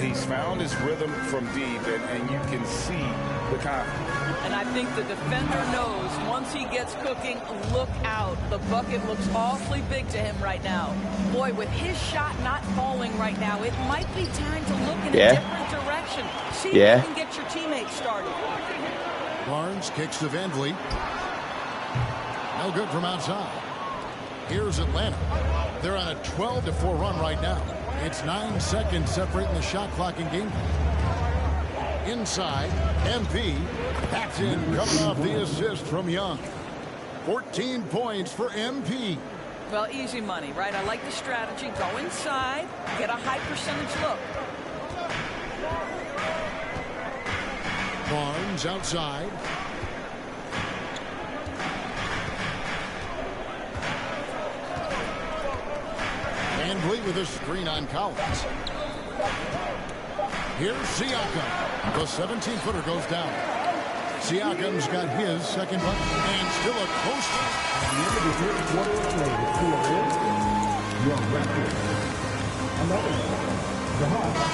He's found his rhythm from deep, and you can see the confidence. And I think the defender knows once he gets cooking, look out. The bucket looks awfully big to him right now. Boy, with his shot not falling right now, it might be time to look in a different direction. See if you can get your teammates started. Barnes kicks to VanVleet. No good from outside. Here's Atlanta. They're on a 12-4 run right now. It's 9 seconds separating the shot clock and game. Inside, MP backs in, coming off the assist from Young. 14 points for MP. Well, easy money, right? I like the strategy. Go inside, get a high percentage look. Barnes outside. VanVleet with a screen on Collins. Here's Siakam. The 17-footer goes down. Siakam's got his second bucket, and still a close one. At the end of the third quarter of play, the score is your record. Another the Hawks.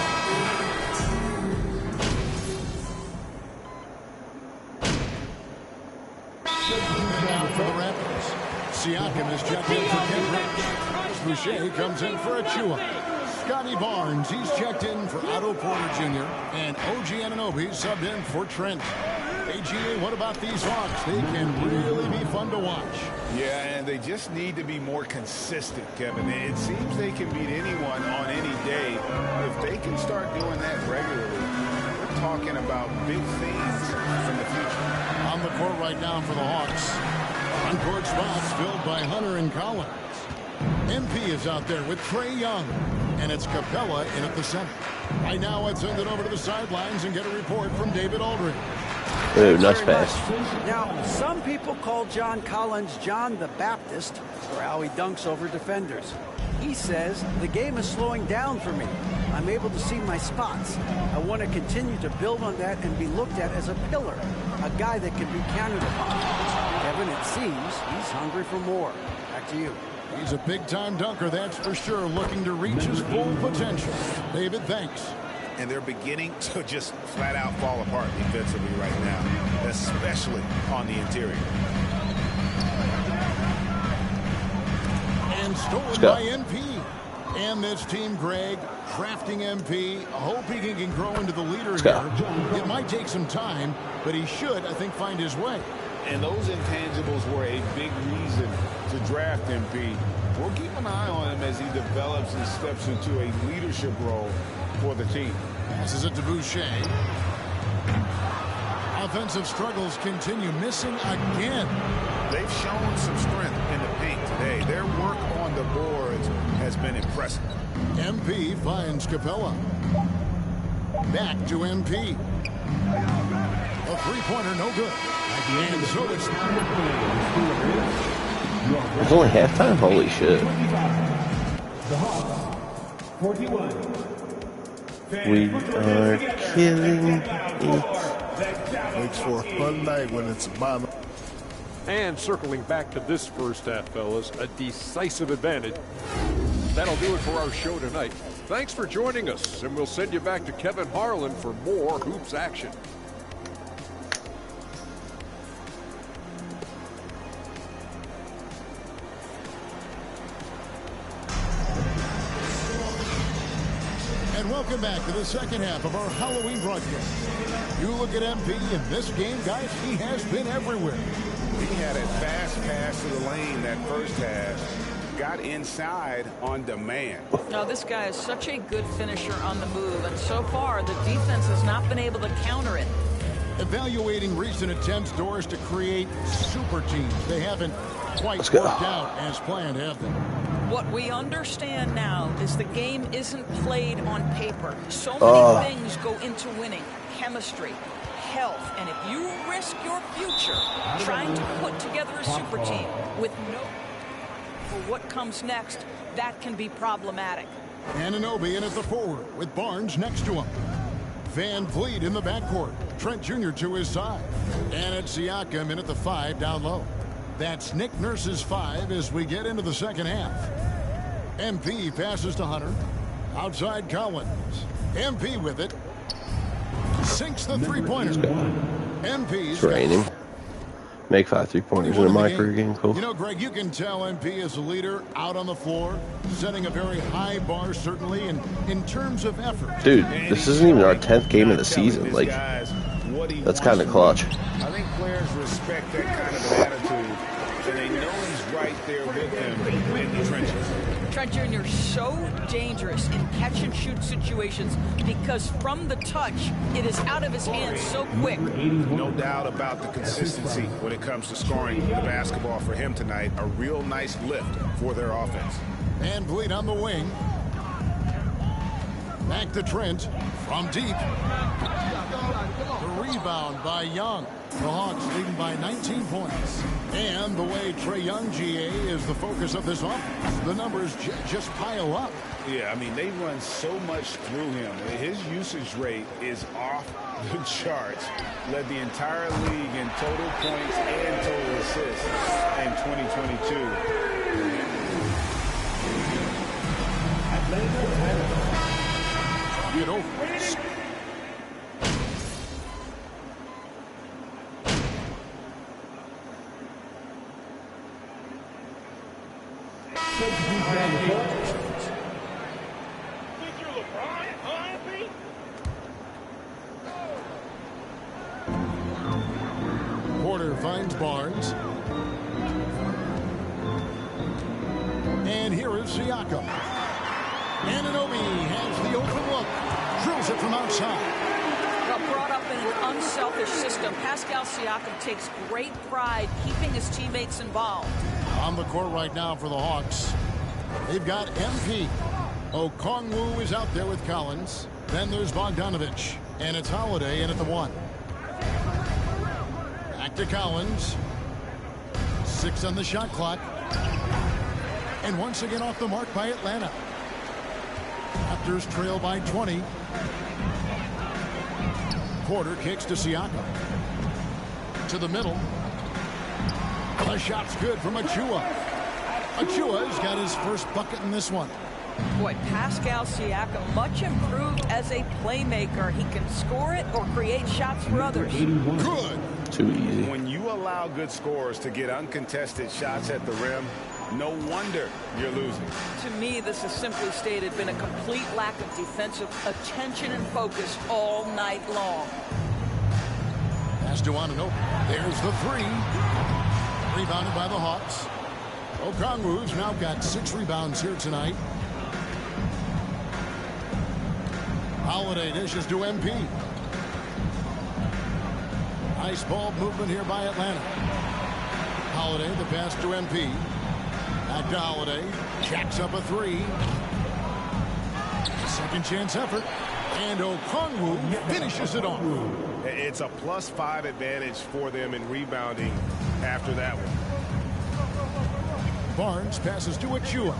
Now for the Raptors. Siakam is checked in for Kendrick. Boucher comes in for Achua. Scotty Barnes, he's checked in for Otto Porter Jr. And OG Anunoby subbed in for Trent. AGA, what about these Hawks? They can really be fun to watch. Yeah, and they just need to be more consistent, Kevin. It seems they can beat anyone on any day. If they can start doing that regularly, we're talking about big things in the future. On the court right now for the Hawks. On-court spots filled by Hunter and Collins. MP is out there with Trae Young. And it's Capella in at the center. Right now, let's send it over to the sidelines and get a report from David Aldridge. Ooh, nice pass. Now, some people call John Collins John the Baptist for how he dunks over defenders. He says, the game is slowing down for me. I'm able to see my spots. I want to continue to build on that and be looked at as a pillar, a guy that can be counted upon. Kevin, it seems he's hungry for more. Back to you. He's a big-time dunker, that's for sure, looking to reach his full potential. David, thanks. And they're beginning to just flat-out fall apart defensively right now, especially on the interior. And stolen by MP. And this team, Greg, crafting MP, hoping he can grow into the leader here. It might take some time, but he should, I think, find his way. And those intangibles were a big reason to draft MP. We'll keep an eye on him as he develops and steps into a leadership role for the team. Passes it to Boucher. Offensive struggles continue, missing again. They've shown some strength in the paint today. Their work on the boards has been impressive. MP finds Capella. Back to MP. A three-pointer, no good. And so it's only halftime? Holy shit. The Hawks, 41. We are killing it. Makes for a fun night when it's bottom. And circling back to this first half, fellas, a decisive advantage. That'll do it for our show tonight. Thanks for joining us, and we'll send you back to Kevin Harlan for more hoops action. And welcome back to the second half of our Halloween broadcast. You look at MP in this game, guys, he has been everywhere. He had a fast pass to the lane that first half. Got inside on demand. Now, this guy is such a good finisher on the move, and so far the defense has not been able to counter it. Evaluating recent attempts, Doris, to create super teams. They haven't quite worked out as planned, have they? What we understand now is the game isn't played on paper. So many things go into winning. Chemistry, health, and if you risk your future trying to put together a super team with no for what comes next, that can be problematic. Anunoby in at the forward with Barnes next to him. Van Vliet in the backcourt. Trent Jr. to his side. And it's Siakam in at the 5 down low. That's Nick Nurse's 5 as we get into the second half. MP passes to Hunter. Outside Collins. MP with it. Sinks the three-pointer. MP's raining. Make 5 3-pointers in a micro game. Cool. You know, Greg, you can tell MP is a leader out on the floor, setting a very high bar, certainly, and in terms of effort. Dude, this isn't even our 10th game of the season. Like, that's kind of clutch. I think players respect that kind of an attitude, and they know he's right there with them in the trenches. Trent Jr. so dangerous in catch-and-shoot situations because from the touch, it is out of his hands so quick. No doubt about the consistency when it comes to scoring the basketball for him tonight. A real nice lift for their offense. And Vliet on the wing. Back to Trent from deep. The rebound by Young. The Hawks leading by 19 points. And the way Trae Young, GA, is the focus of this offense, the numbers just pile up. Yeah, I mean, they run so much through him. His usage rate is off the charts. Led the entire league in total points and total assists in 2022. Get over. Porter finds Barnes. And here is Siakam. Anunoby has the open look. Drills it from outside. Well, brought up in an unselfish system, Pascal Siakam takes great pride keeping his teammates involved. On the court right now for the Hawks, they've got MP. Okongwu is out there with Collins. Then there's Bogdanovich. And it's Holiday in at the 1. Back to Collins. 6 on the shot clock. And once again off the mark by Atlanta. Raptors trail by 20. Porter kicks to Siakam. To the middle. The shot's good from Achua. Achua's got his first bucket in this one. Boy, Pascal Siakam, much improved as a playmaker. He can score it or create shots for others. Good. Too easy. When you allow good scorers to get uncontested shots at the rim, no wonder you're losing. To me, this has simply stated been a complete lack of defensive attention and focus all night long. Pass to Anunoby. There's the 3. Rebounded by the Hawks. Okongwu's now got 6 rebounds here tonight. Holiday dishes to MP. Nice ball movement here by Atlanta. Holiday, the pass to MP. Back to Holiday. Jacks up a 3. Second chance effort. And Okongwu finishes it off. It's a +5 advantage for them in rebounding after that one. Barnes passes to Achua.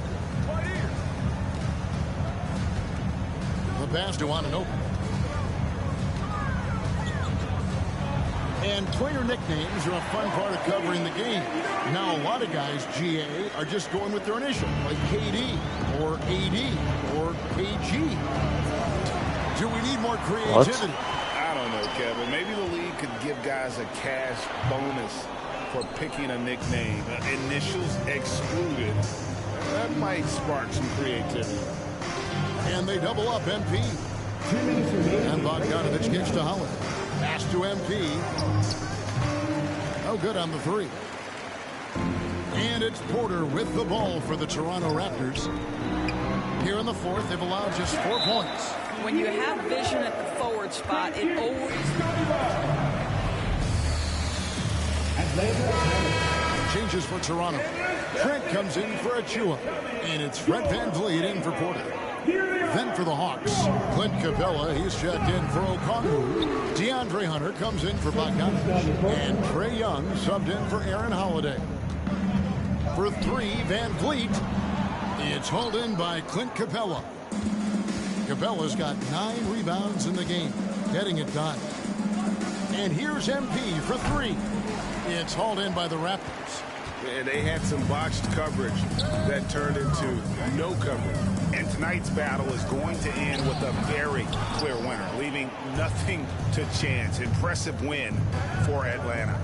The pass to Anunoby. And player nicknames are a fun part of covering the game. Now, a lot of guys, GA, are just going with their initial, like KD or AD or KG. Do we need more creativity? I don't know, Kevin. Maybe the league could give guys a cash bonus for picking a nickname. Initials excluded. That might spark some creativity. And they double up MP. And Bogdanovich gets to Holiday. Pass to MP. Oh, good on the 3. And it's Porter with the ball for the Toronto Raptors. Here in the 4th, they've allowed just 4 points. When you have vision at the forward spot, it always... Changes for Toronto. Trent comes in for Achua. And it's Fred VanVleet in for Porter. Then for the Hawks, Clint Capella, he's checked in for Okongwu. DeAndre Hunter comes in for Bogdanovich. And Trae Young subbed in for Aaron Holiday. For 3, VanVleet. It's hauled in by Clint Capella. Capella's got 9 rebounds in the game, getting it done. And here's MP for 3. It's hauled in by the Raptors. And they had some botched coverage that turned into no coverage. And tonight's battle is going to end with a very clear winner, leaving nothing to chance. Impressive win for Atlanta.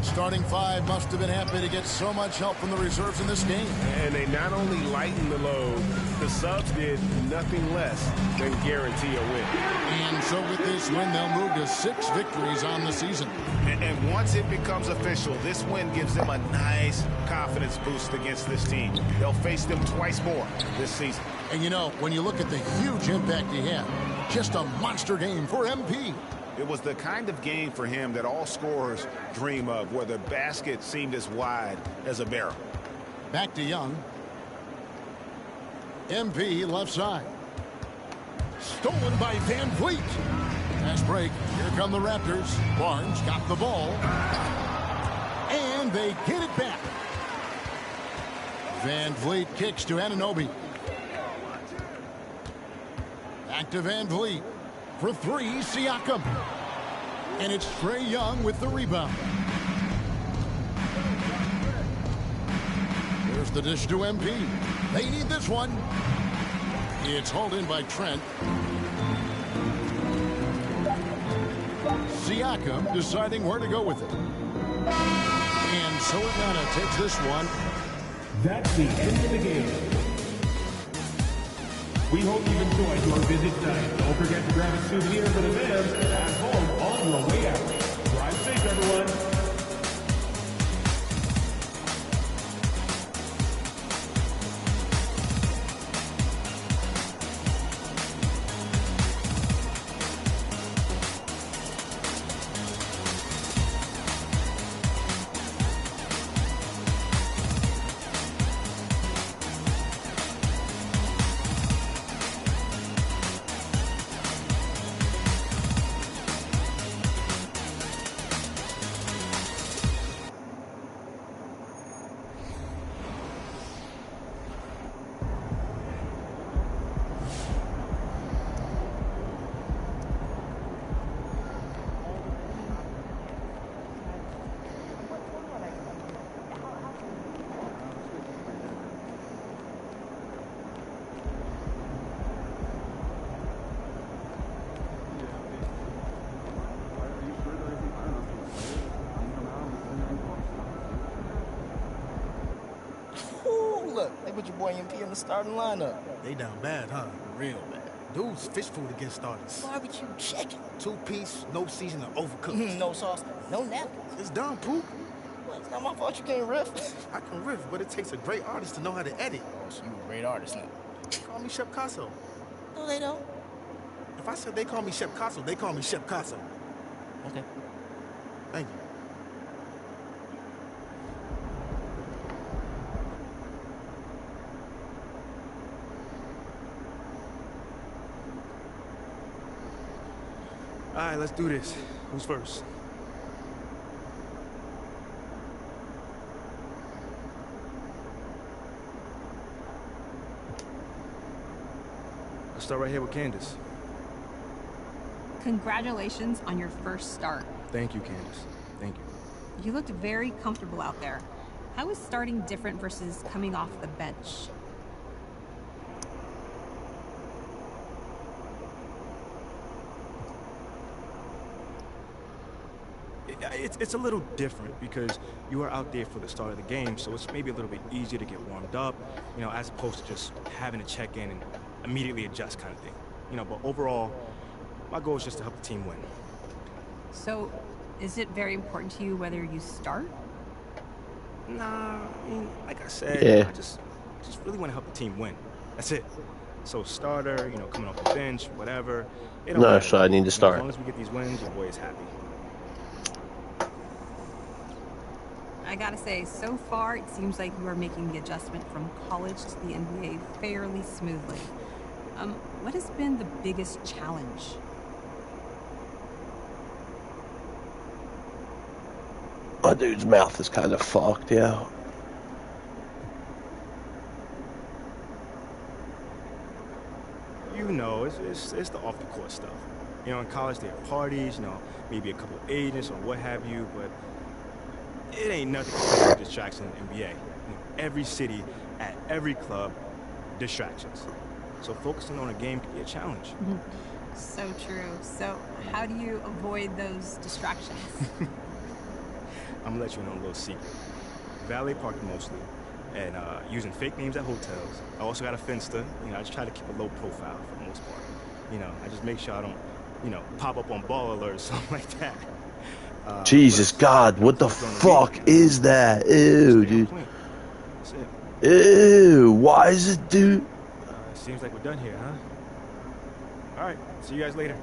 Starting 5 must have been happy to get so much help from the reserves in this game. And they not only lightened the load, the subs did nothing less than guarantee a win. And so with this win, they'll move to 6 victories on the season. And once it becomes official, this win gives them a nice confidence boost against this team. They'll face them twice more this season. And you know, when you look at the huge impact he had, just a monster game for MP. It was the kind of game for him that all scorers dream of, where the basket seemed as wide as a barrel. Back to Young. MP left side. Stolen by VanVleet. Fast break. Here come the Raptors. Barnes got the ball. And they get it back. Van Vliet kicks to Anunoby. Back to Van Vliet. For three, Siakam. And it's Trae Young with the rebound. Here's the dish to MP. They need this one. It's hauled in by Trent. Siakam deciding where to go with it. And so Atlanta takes this one. That's the end of the game. We hope you've enjoyed your visit tonight. Don't forget to grab a souvenir for the Vans at home on your way out. Drive safe, everyone. Look, they put your boy MP in the starting lineup. They down bad, huh? Real bad. Dude's fish food against starters. Barbecue chicken. 2-piece, no seasoning, overcooked. No sauce, no napkins. It's dumb, Poop. Well, it's not my fault you can't riff. I can riff, but it takes a great artist to know how to edit. Oh, so you a great artist now. Call me Chef Casso. No, they don't. If I said they call me Chef Casso, they call me Chef Casso. Okay. Thank you. All right, let's do this. Who's first? Let's start right here with Candace. Congratulations on your first start. Thank you, Candace. Thank you. You looked very comfortable out there. How is starting different versus coming off the bench? It's a little different because you are out there for the start of the game, so it's maybe a little bit easier to get warmed up, you know, as opposed to just having to check in and immediately adjust kind of thing. You know, but overall, my goal is just to help the team win. So, is it very important to you whether you start? Nah, I mean, like I said, Yeah. I just really want to help the team win. That's it. So starter, you know, coming off the bench, whatever. It don't No, matter. so I need to start. As long as we get these wins, your boy is happy. I gotta say, so far it seems like you are making the adjustment from college to the NBA fairly smoothly. What has been the biggest challenge? My dude's mouth is kind of fucked, yeah. You know, it's the off-the-court stuff. You know, in college they have parties, you know, maybe a couple of agents or what have you, but it ain't nothing compared to distraction in the NBA. You know, every city, at every club, distractions. So focusing on a game can be a challenge. So true. So how do you avoid those distractions? I'm gonna let you in on a little secret. Valet parking mostly, and using fake names at hotels. I also got a Finsta. You know, I just try to keep a low profile for the most part. You know, I just make sure I don't, you know, pop up on ball alerts or something like that. Jesus God, what the fuck is that? Ew, dude. That's it. Ew, why is it, dude? Seems like we're done here, huh? All right, see you guys later.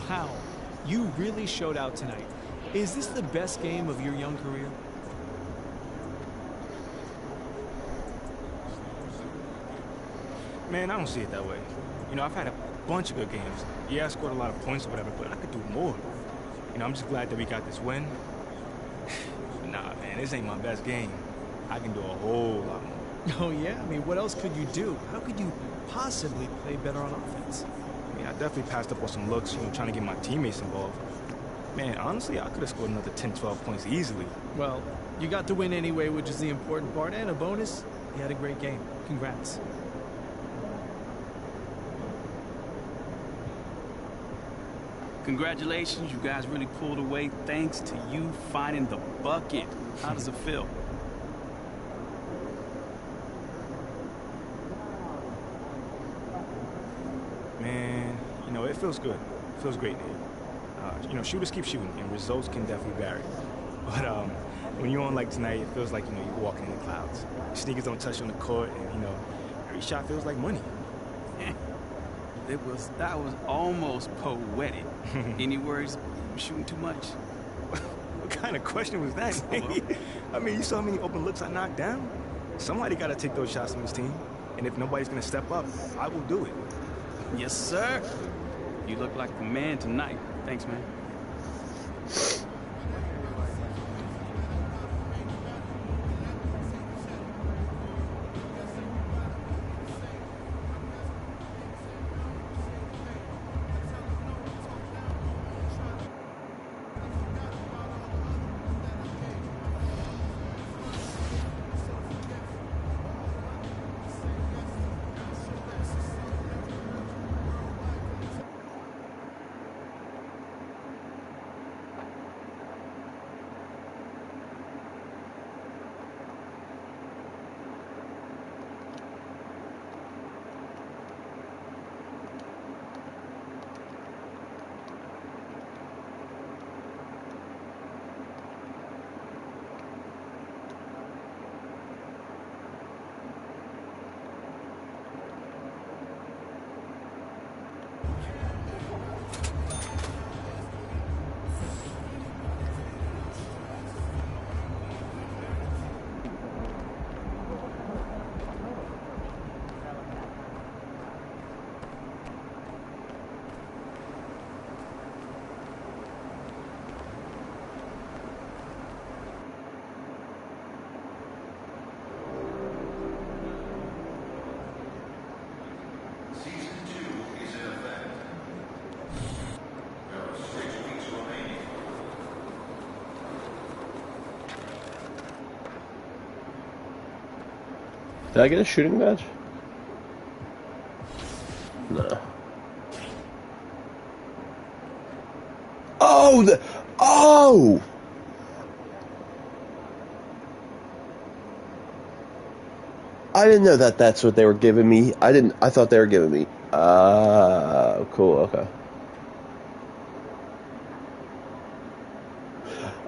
Wow, you really showed out tonight. Is this the best game of your young career? Man, I don't see it that way. You know, I've had a bunch of good games. Yeah, I scored a lot of points or whatever, but I could do more. You know, I'm just glad that we got this win. Nah, man, this ain't my best game. I can do a whole lot more. Oh, yeah? I mean, what else could you do? How could you possibly play better on offense? I mean, I definitely passed up on some looks, you know, trying to get my teammates involved. Man, honestly, I could have scored another 10, 12 points easily. Well, you got to win anyway, which is the important part. And a bonus, you had a great game. Congrats. Congratulations, you guys really pulled away thanks to you finding the bucket. How does it feel? Man, you know, it feels good. It feels great, Nate. You know, shooters keep shooting, and results can definitely vary. But when you're on like tonight, it feels like, you know, you're walking in the clouds. Your sneakers don't touch on the court, and, you know, every shot feels like money. That was almost poetic. Any words? You shooting too much? What kind of question was that? I mean, you saw how many open looks I knocked down? Somebody got to take those shots on this team. And if nobody's going to step up, I will do it. Yes, sir. You look like the man tonight. Thanks, man. Did I get a shooting badge? No. Oh! Oh! I didn't know that that's what they were giving me. I thought they were giving me. Cool, okay.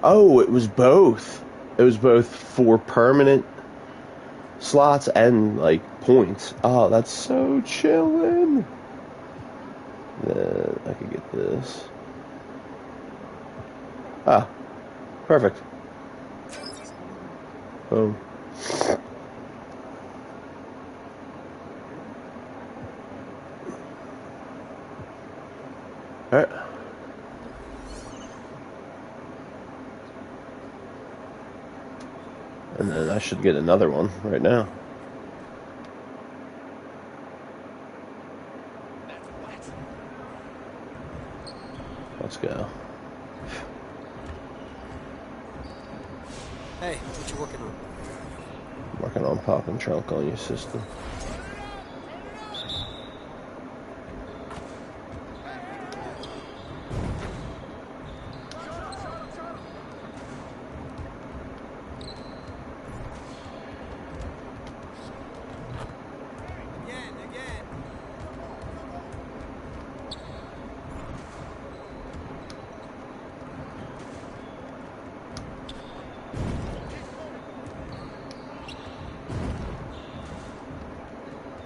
Oh, it was both. It was both for permanent slots and, like, points. Oh, that's so chillin'. Then I could get this. Ah, perfect. Boom. Alright. And then I should get another one right now. Let's go. Hey, what you working on? I'm working on popping trunk on your system.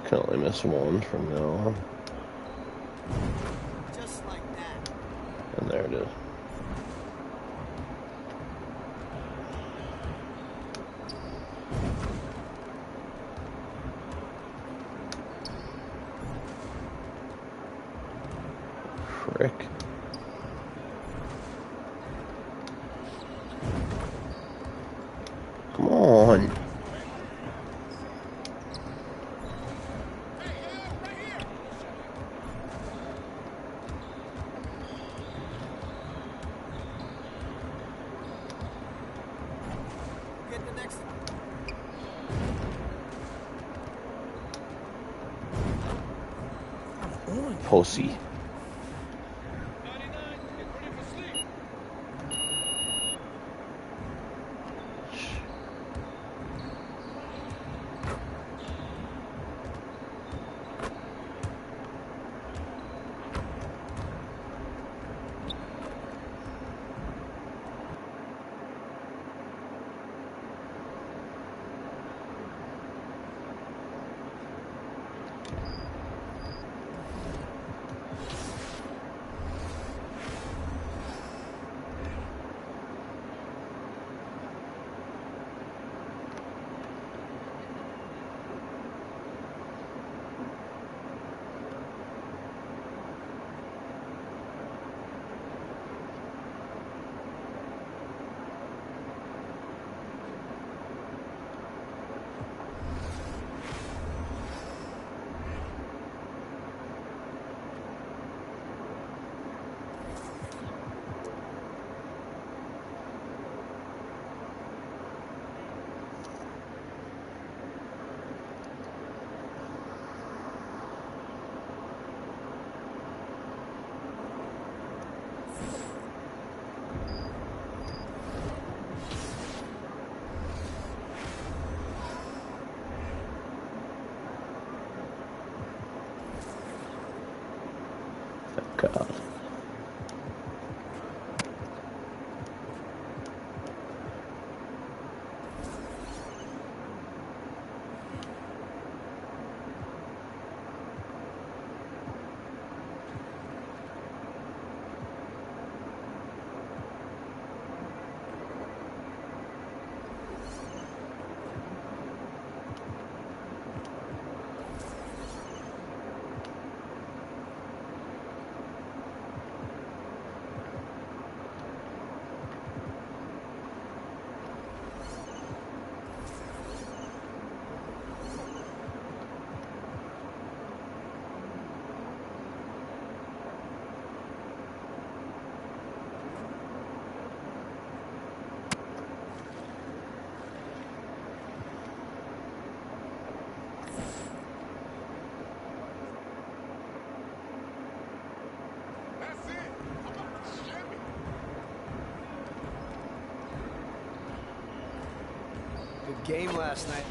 Can only miss one from now on. Just like that. And there it is. Frick. Come on. Pussy. God. Good game last night.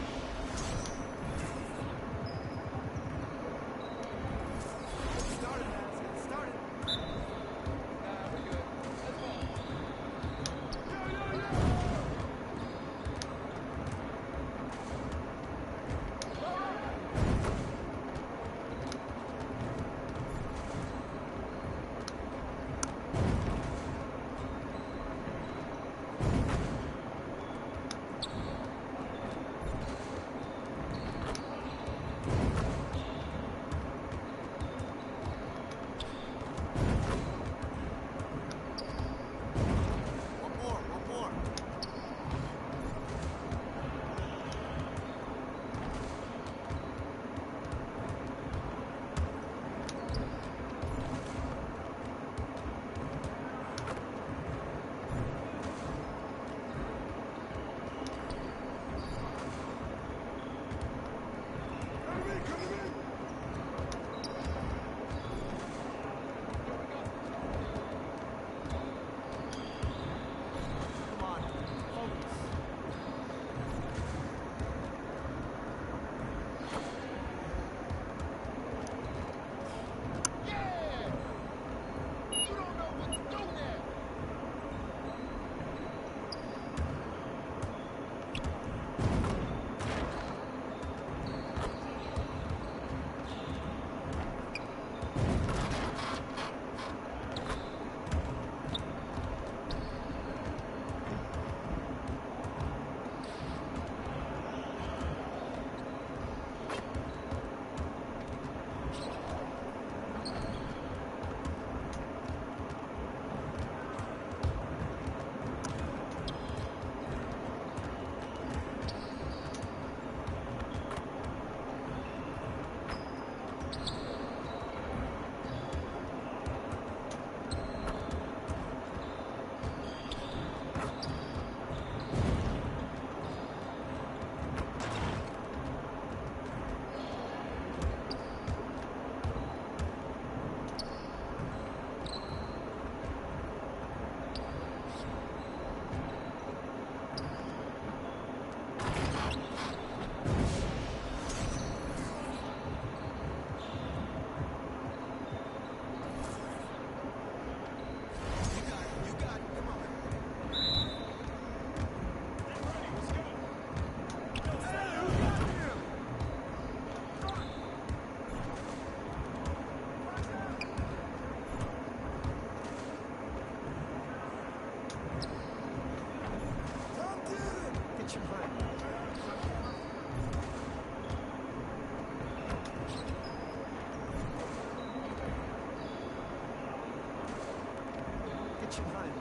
get you behind me.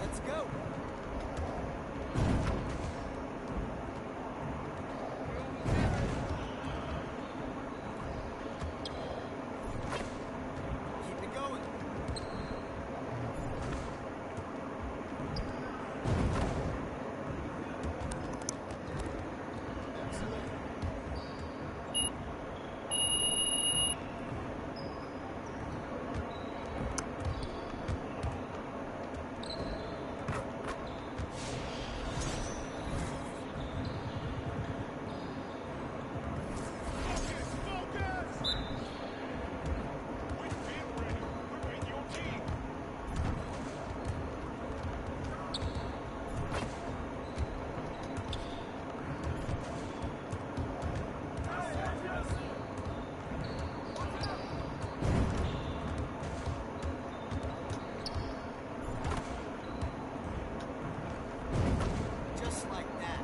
Let's go. Keep it going. Just like that.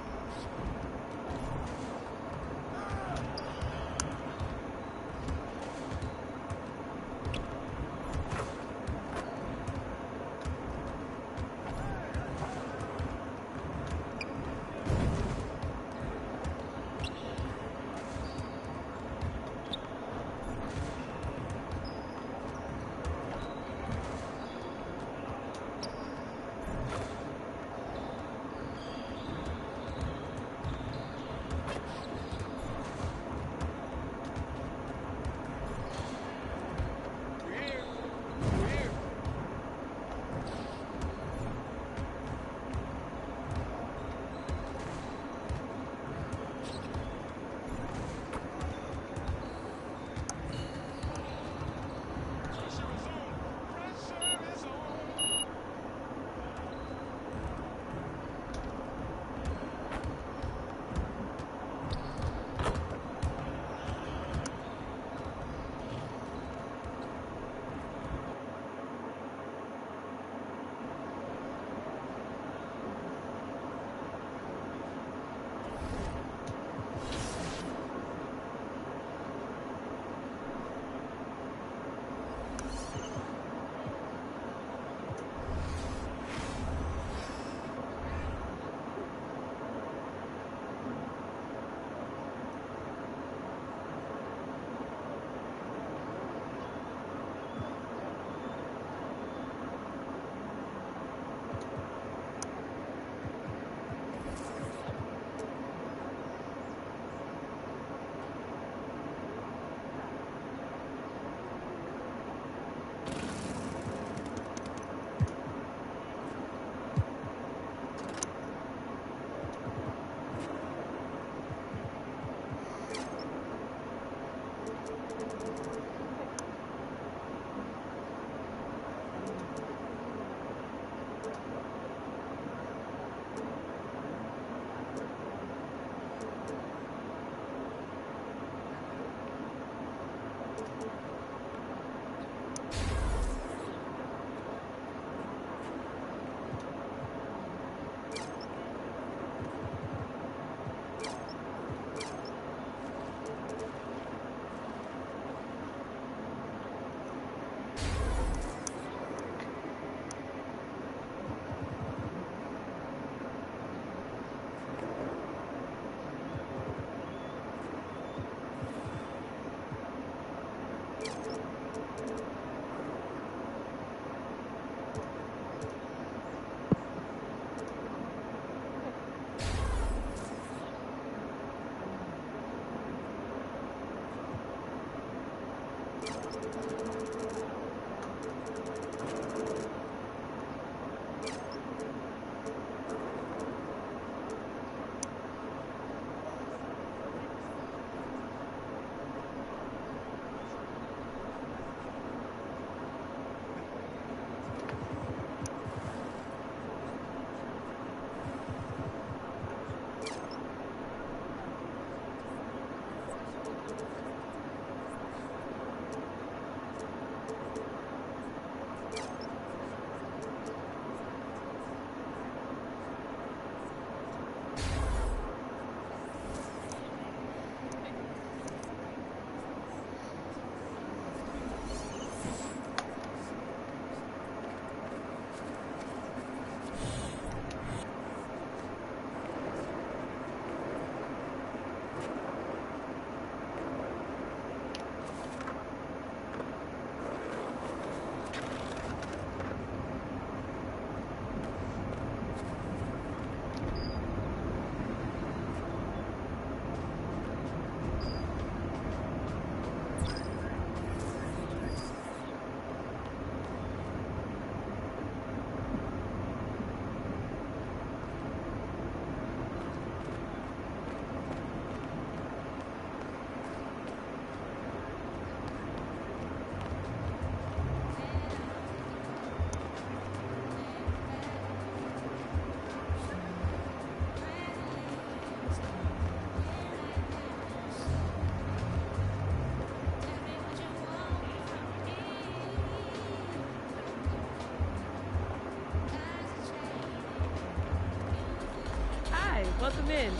Let them in.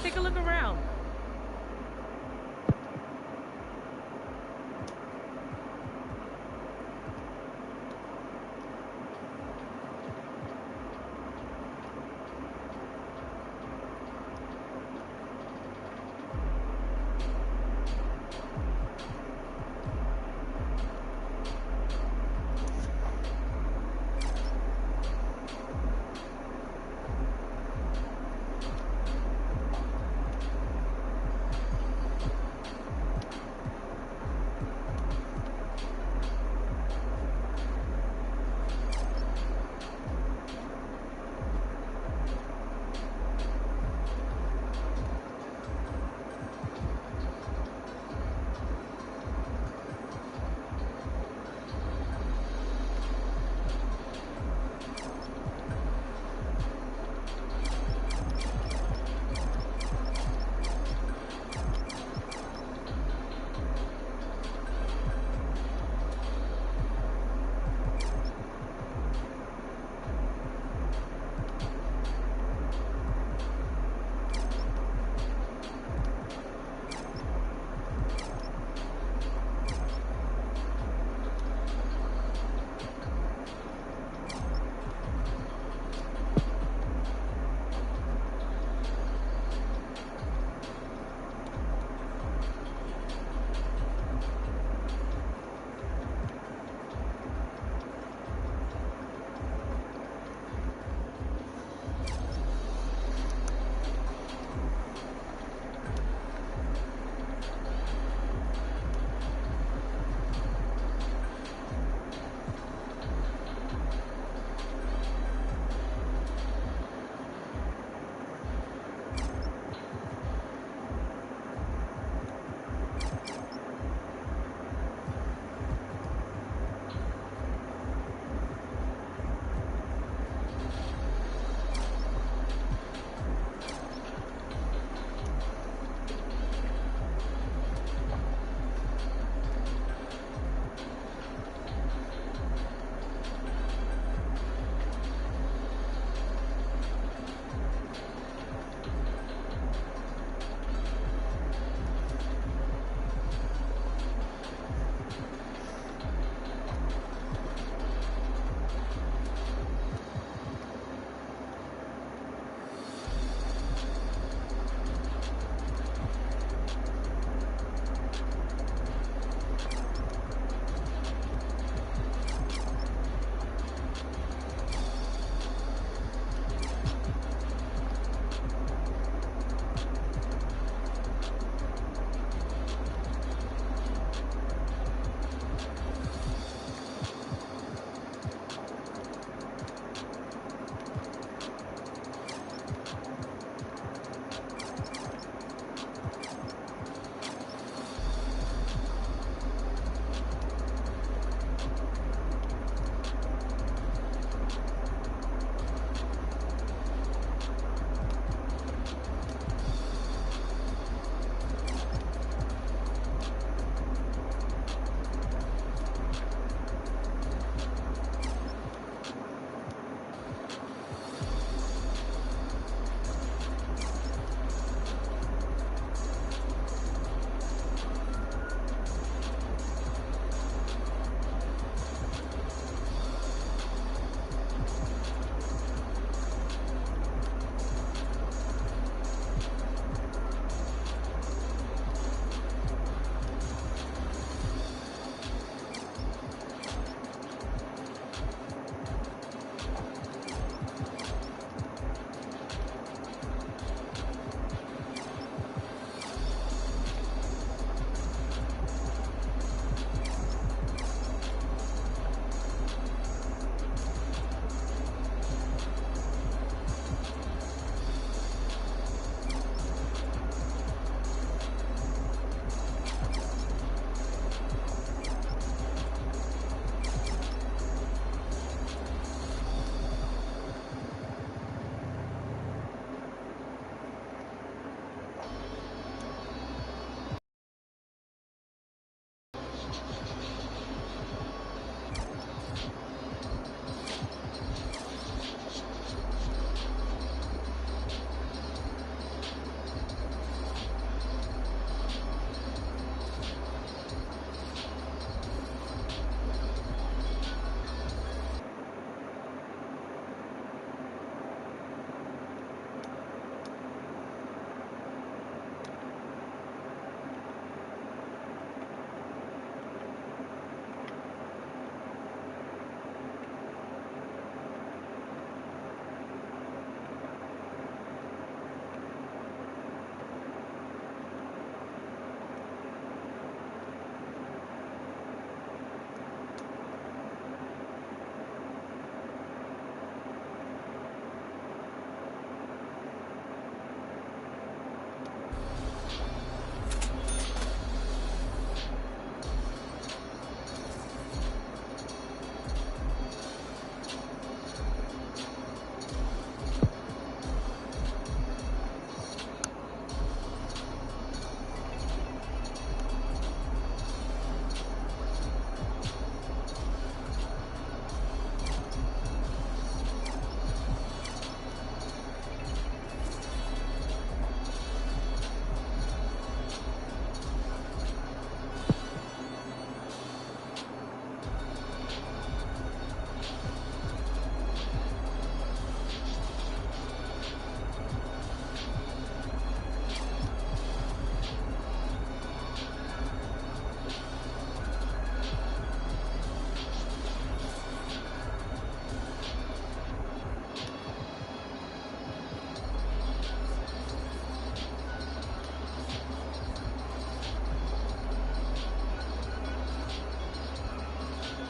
Take a look around.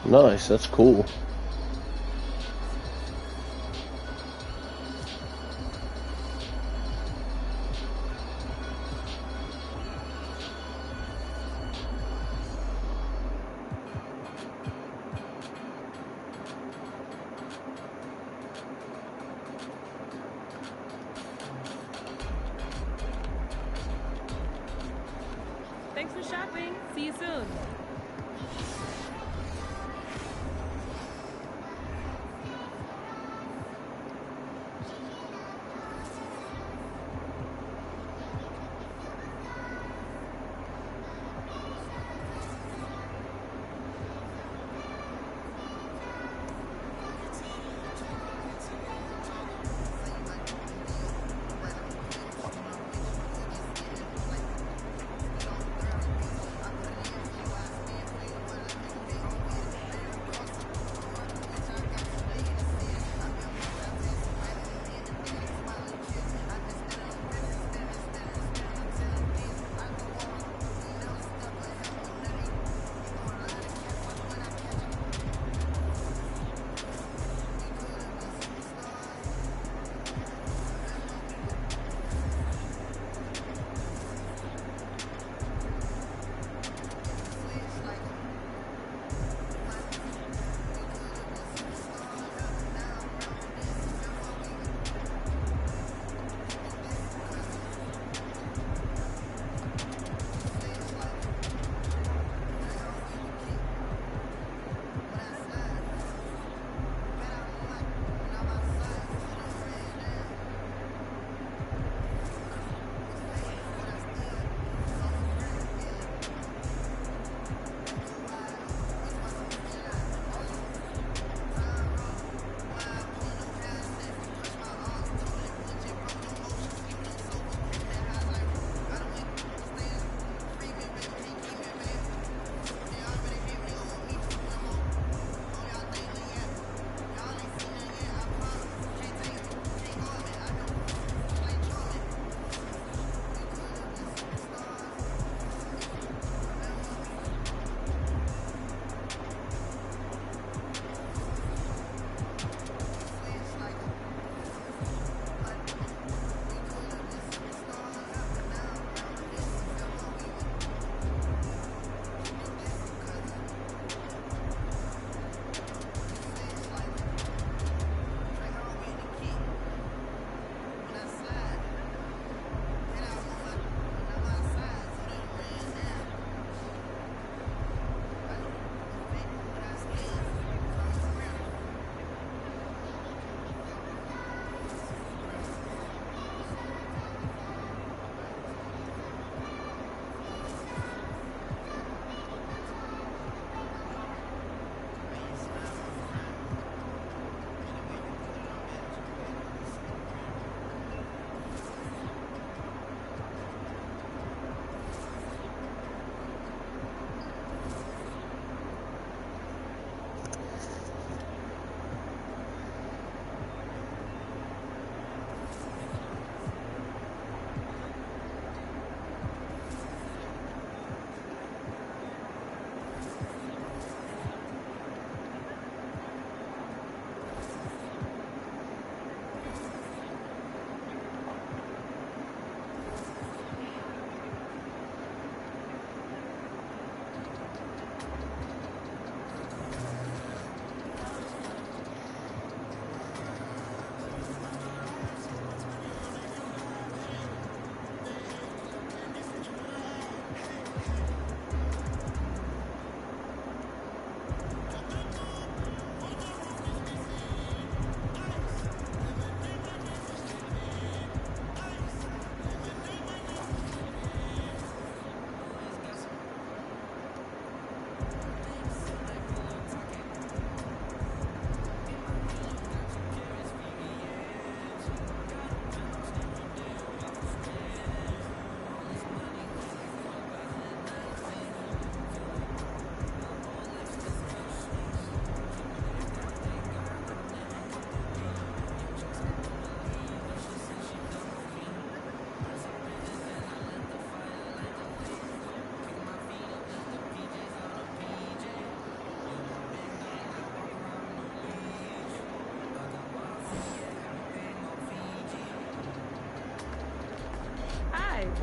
Nice, that's cool. Thanks for shopping. See you soon.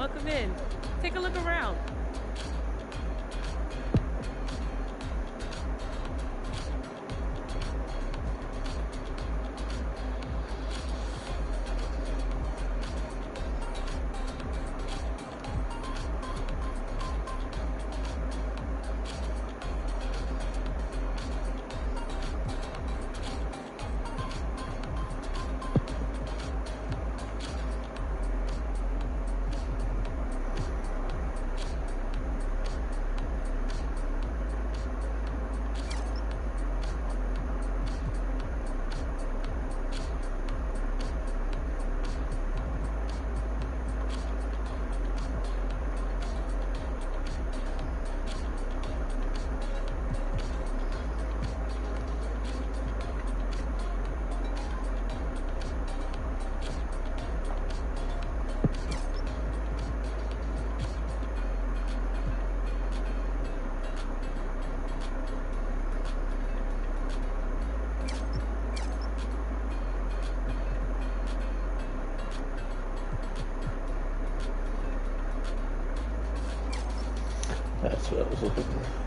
Welcome in. Take a look around. That's what I was looking for.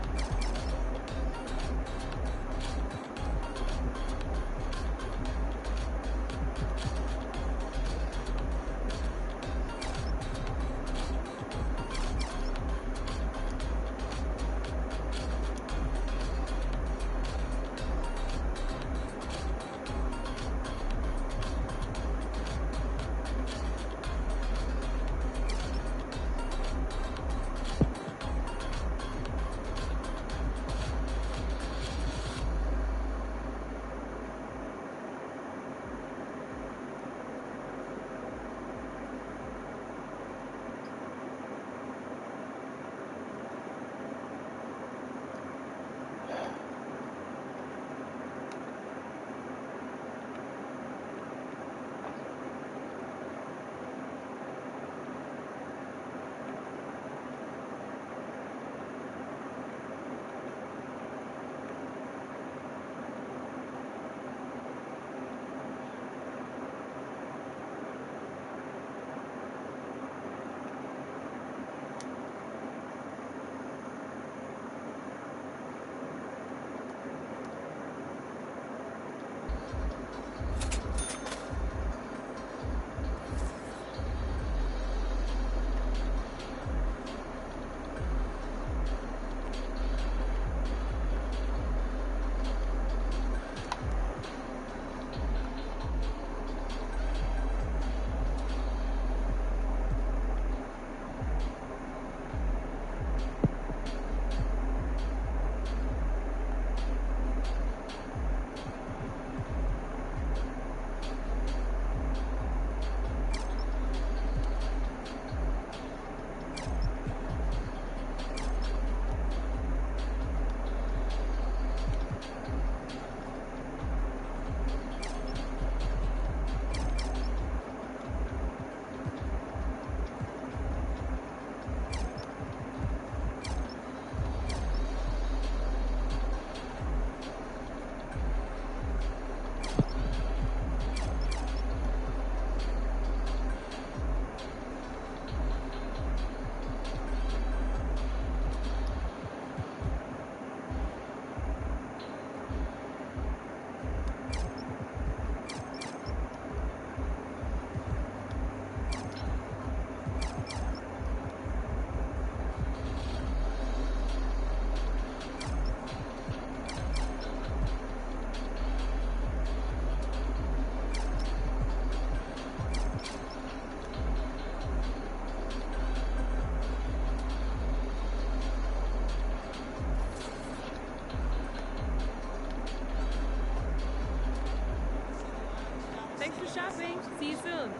Thanks for shopping. See you soon.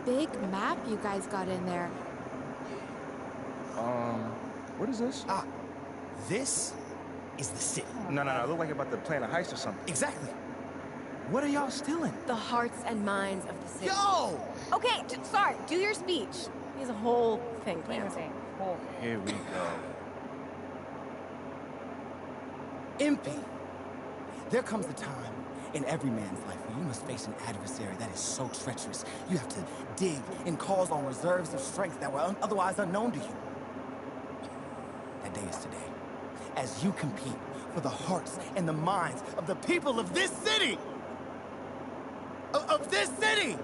big map you guys got in there. What is this? Ah, this is the city. No, it looked like about to plan a heist or something. Exactly. What are y'all stealing? The hearts and minds of the city. Yo! Okay, sorry, do your speech. He has a whole thing planned. Here we go. MP. There comes the time in every man's life where you must face an adversary that is so treacherous. You have to dig and calls on reserves of strength that were otherwise unknown to you. That day is today. As you compete for the hearts and the minds of the people of this city! Of this city!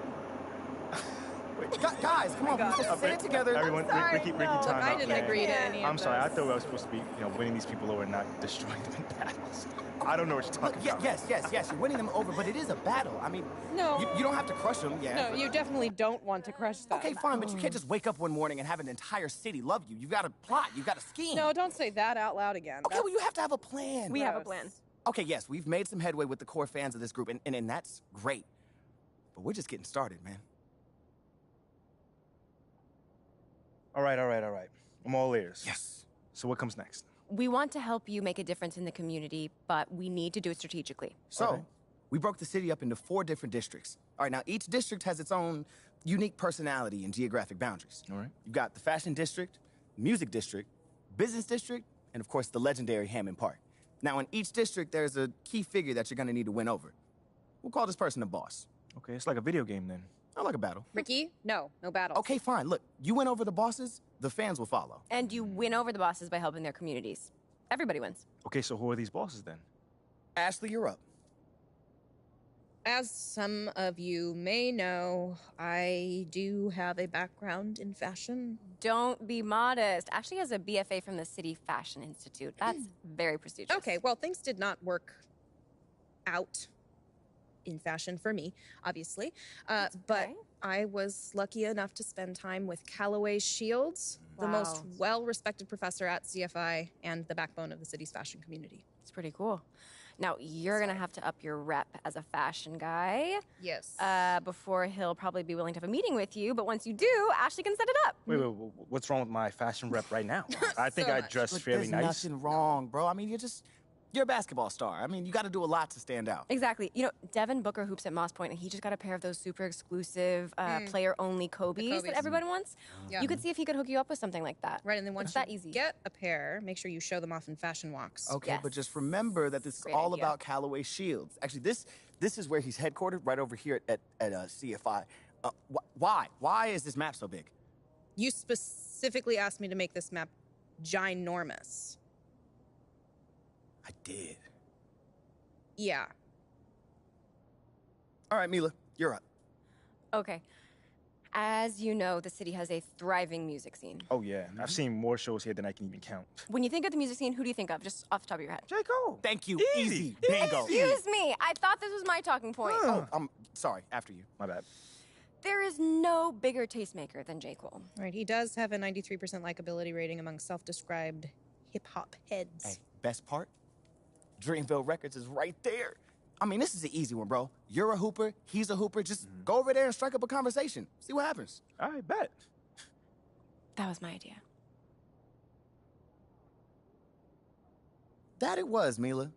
Wait, guys, come on, we're supposed to say it together. Everyone, Ricky, time Look, I out, didn't man. agree to any of I'm sorry, I this. thought I was supposed to be, winning these people over and not destroying them in battles. I don't know what you're talking about. Yes, you're winning them over, but it is a battle. I mean, No. you don't have to crush them, yeah. No, you definitely don't want to crush them. Okay, fine, but you can't just wake up one morning and have an entire city love you. You've got to plot, you've got to scheme. No, don't say that out loud again. Okay, well, you have to have a plan. We have a plan. Okay, yes, we've made some headway with the core fans of this group, and that's great. But we're just getting started, man. All right. I'm all ears. Yes. So what comes next? We want to help you make a difference in the community, but we need to do it strategically. So, we broke the city up into 4 different districts. All right, now each district has its own unique personality and geographic boundaries. All right. You've got the fashion district, music district, business district, and of course the legendary Hammond Park. Now in each district, there's a key figure that you're gonna need to win over. We'll call this person the boss. Okay, it's like a video game then. Not like a battle. Ricky, no battle. Okay, fine. Look, you win over the bosses, the fans will follow. And you win over the bosses by helping their communities. Everybody wins. Okay, so who are these bosses then? Ashley, you're up. As some of you may know, I do have a background in fashion. Don't be modest. Ashley has a BFA from the City Fashion Institute. That's very prestigious. Okay, well, things did not work out in fashion for me, obviously. But I was lucky enough to spend time with Callaway Shields, the most well-respected professor at CFI and the backbone of the city's fashion community. It's pretty cool. Now, you're going to have to up your rep as a fashion guy. Yes. Before he'll probably be willing to have a meeting with you, but once you do, Ashley can set it up. Wait, what's wrong with my fashion rep right now? I think I dress fairly nice. There's nothing wrong, bro. I mean, you're a basketball star. I mean, you got to do a lot to stand out. Exactly. You know, Devin Booker hoops at Moss Point, and he just got a pair of those super exclusive, player-only Kobe's that everyone wants. Yeah. You could see if he could hook you up with something like that. Right, and then once it's that easy. Get a pair, make sure you show them off in fashion walks. Okay, but just remember that this is all about Callaway Shields. Actually, this is where he's headquartered, right over here at CFI. Why? Why is this map so big? You specifically asked me to make this map ginormous. I did. Yeah. All right, Mila, you're up. Okay. As you know, the city has a thriving music scene. Oh, yeah. I've seen more shows here than I can even count. When you think of the music scene, who do you think of, just off the top of your head? J. Cole. Thank you. Easy. Bingo. Excuse me. I thought this was my talking point. Oh, I'm sorry. After you. My bad. There is no bigger tastemaker than J. Cole. Right, he does have a 93% likability rating among self-described hip-hop heads. Hey, best part? Dreamville Records is right there. I mean, this is an easy one, bro. You're a hooper, he's a hooper. Just go over there and strike up a conversation. See what happens. I bet. That was my idea. That it was, Mila.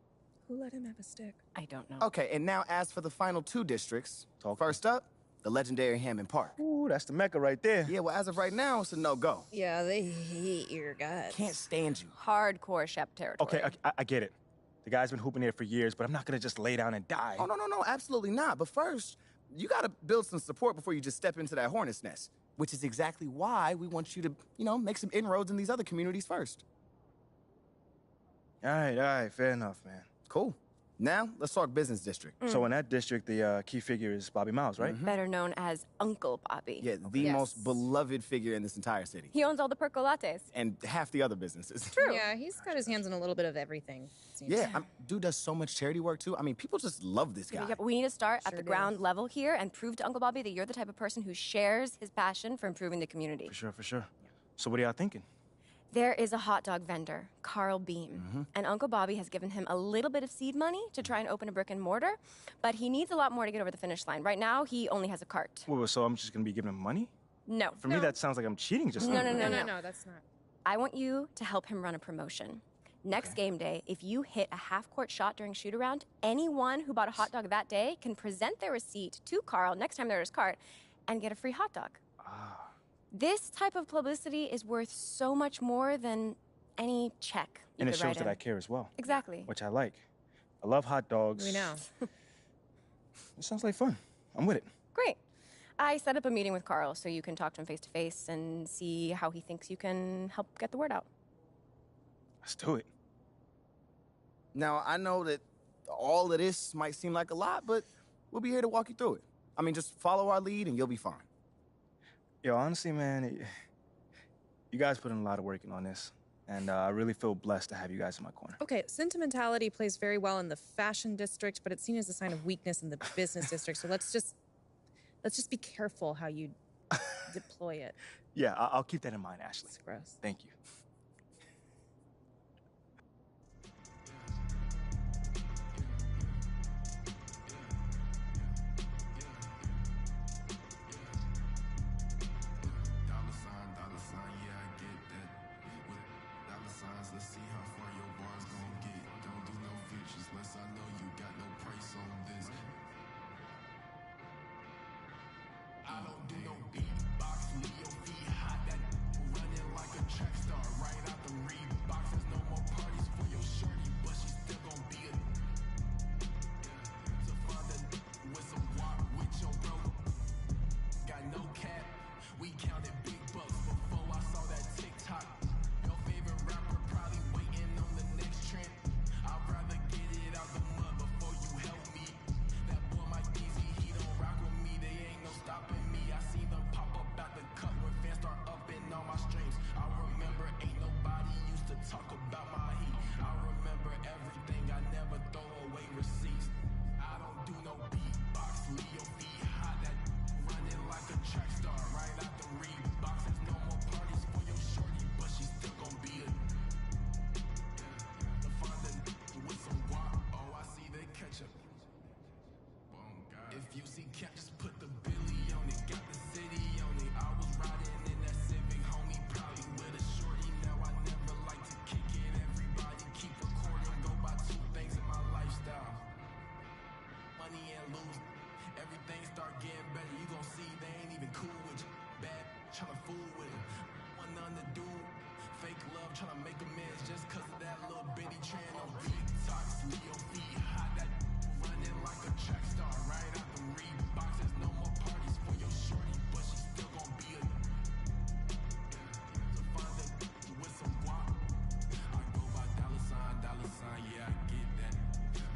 Who let him have a stick? I don't know. Okay, and now as for the final 2 districts. First up, the legendary Hammond Park. Ooh, that's the Mecca right there. Yeah, well, as of right now, it's a no-go. Yeah, they hate your guts. Can't stand you. Hardcore Shep territory. Okay, I get it. The guy's been hooping here for years, but I'm not gonna just lay down and die. Oh, no, absolutely not. But first, you gotta build some support before you just step into that hornet's nest, which is exactly why we want you to, make some inroads in these other communities first. All right, fair enough, man. Cool. Now, let's talk business district. So in that district, the key figure is Bobby Miles, right? Better known as Uncle Bobby. Yeah, the most beloved figure in this entire city. He owns all the Perco Lattes. And half the other businesses. True. Yeah, he's got his hands in a little bit of everything. Yeah, dude does so much charity work, too. I mean, people just love this guy. Yeah, but we need to start at the ground level here and prove to Uncle Bobby that you're the type of person who shares his passion for improving the community. For sure. So what are y'all thinking? There is a hot dog vendor, Carl Beam, and Uncle Bobby has given him a little bit of seed money to try and open a brick and mortar, but he needs a lot more to get over the finish line. Right now, he only has a cart. Wait, so I'm just gonna be giving him money? No. For me, that sounds like I'm cheating just No, now. No, that's not. I want you to help him run a promotion. Next game day, if you hit a half-court shot during shoot-around, anyone who bought a hot dog that day can present their receipt to Carl next time they're at his cart and get a free hot dog. This type of publicity is worth so much more than any check you And it could shows write that in. I care as well. Exactly. Which I like. I love hot dogs. We know. It sounds like fun. I'm with it. Great. I set up a meeting with Carl so you can talk to him face to face and see how he thinks you can help get the word out. Let's do it. Now, I know that all of this might seem like a lot, but we'll be here to walk you through it. I mean, just follow our lead and you'll be fine. Yo, honestly, man, you guys put in a lot of work on this, and I really feel blessed to have you guys in my corner. Okay, sentimentality plays very well in the fashion district, but it's seen as a sign of weakness in the business district. So let's just be careful how you deploy it. Yeah, I'll keep that in mind, Ashley. It's gross. Thank you. Let's see how far your bar's gon' get. Don't do no features unless I know you got no price on this. I don't do no beatbox, leave your feet hot. That running like a track star right out the Reeboks. There's no more parties for your shorty, but she still gon' be a to find a with some walk with your bro. Got no cap, we counted big bucks before I saw that TikTok. Your favorite rapper probably waiting on the next trend. I'd rather get it out the mud before you help me. That boy Mike Deasy, he don't rock with me. They ain't no stopping me. I see them pop up out the cut when fans start upping all my streams. I remember ain't nobody used to talk about my heat. I remember everything. I never throw away receipts. I don't do no beatbox. Leave your feet hot. That running like a track star right out the Reeboks. There's no more parties for your shorty, but she still gon' be a to find a with some guap. Oh, I see they catch up. If you see Cap, just put the Billy on it. Got the city on it. I was riding in that Civic, homie, probably with a shorty. Now I never like to kick it. Everybody keep recording. Go by two things in my lifestyle: money and lose. Everything start getting better. You gon' see they ain't even cool with you. Bad, tryna fool with them. Want nothing to do. Fake love, tryna make amends just cause of that little bitty trend on TikToks. Leave your feet hot. That running like a track star right out the Reeboks. There's no more parties for your shorty, but she still gon' be a to find a with some guap. I go by dollar sign, yeah, I get that.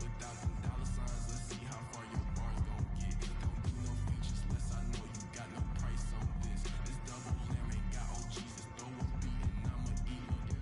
Without them dollar signs, let's see how far your bar's gon' get. Don't do no features unless I know you got no price on this. This double lamb ain't got OGs, just throw a beat and I'ma eat it.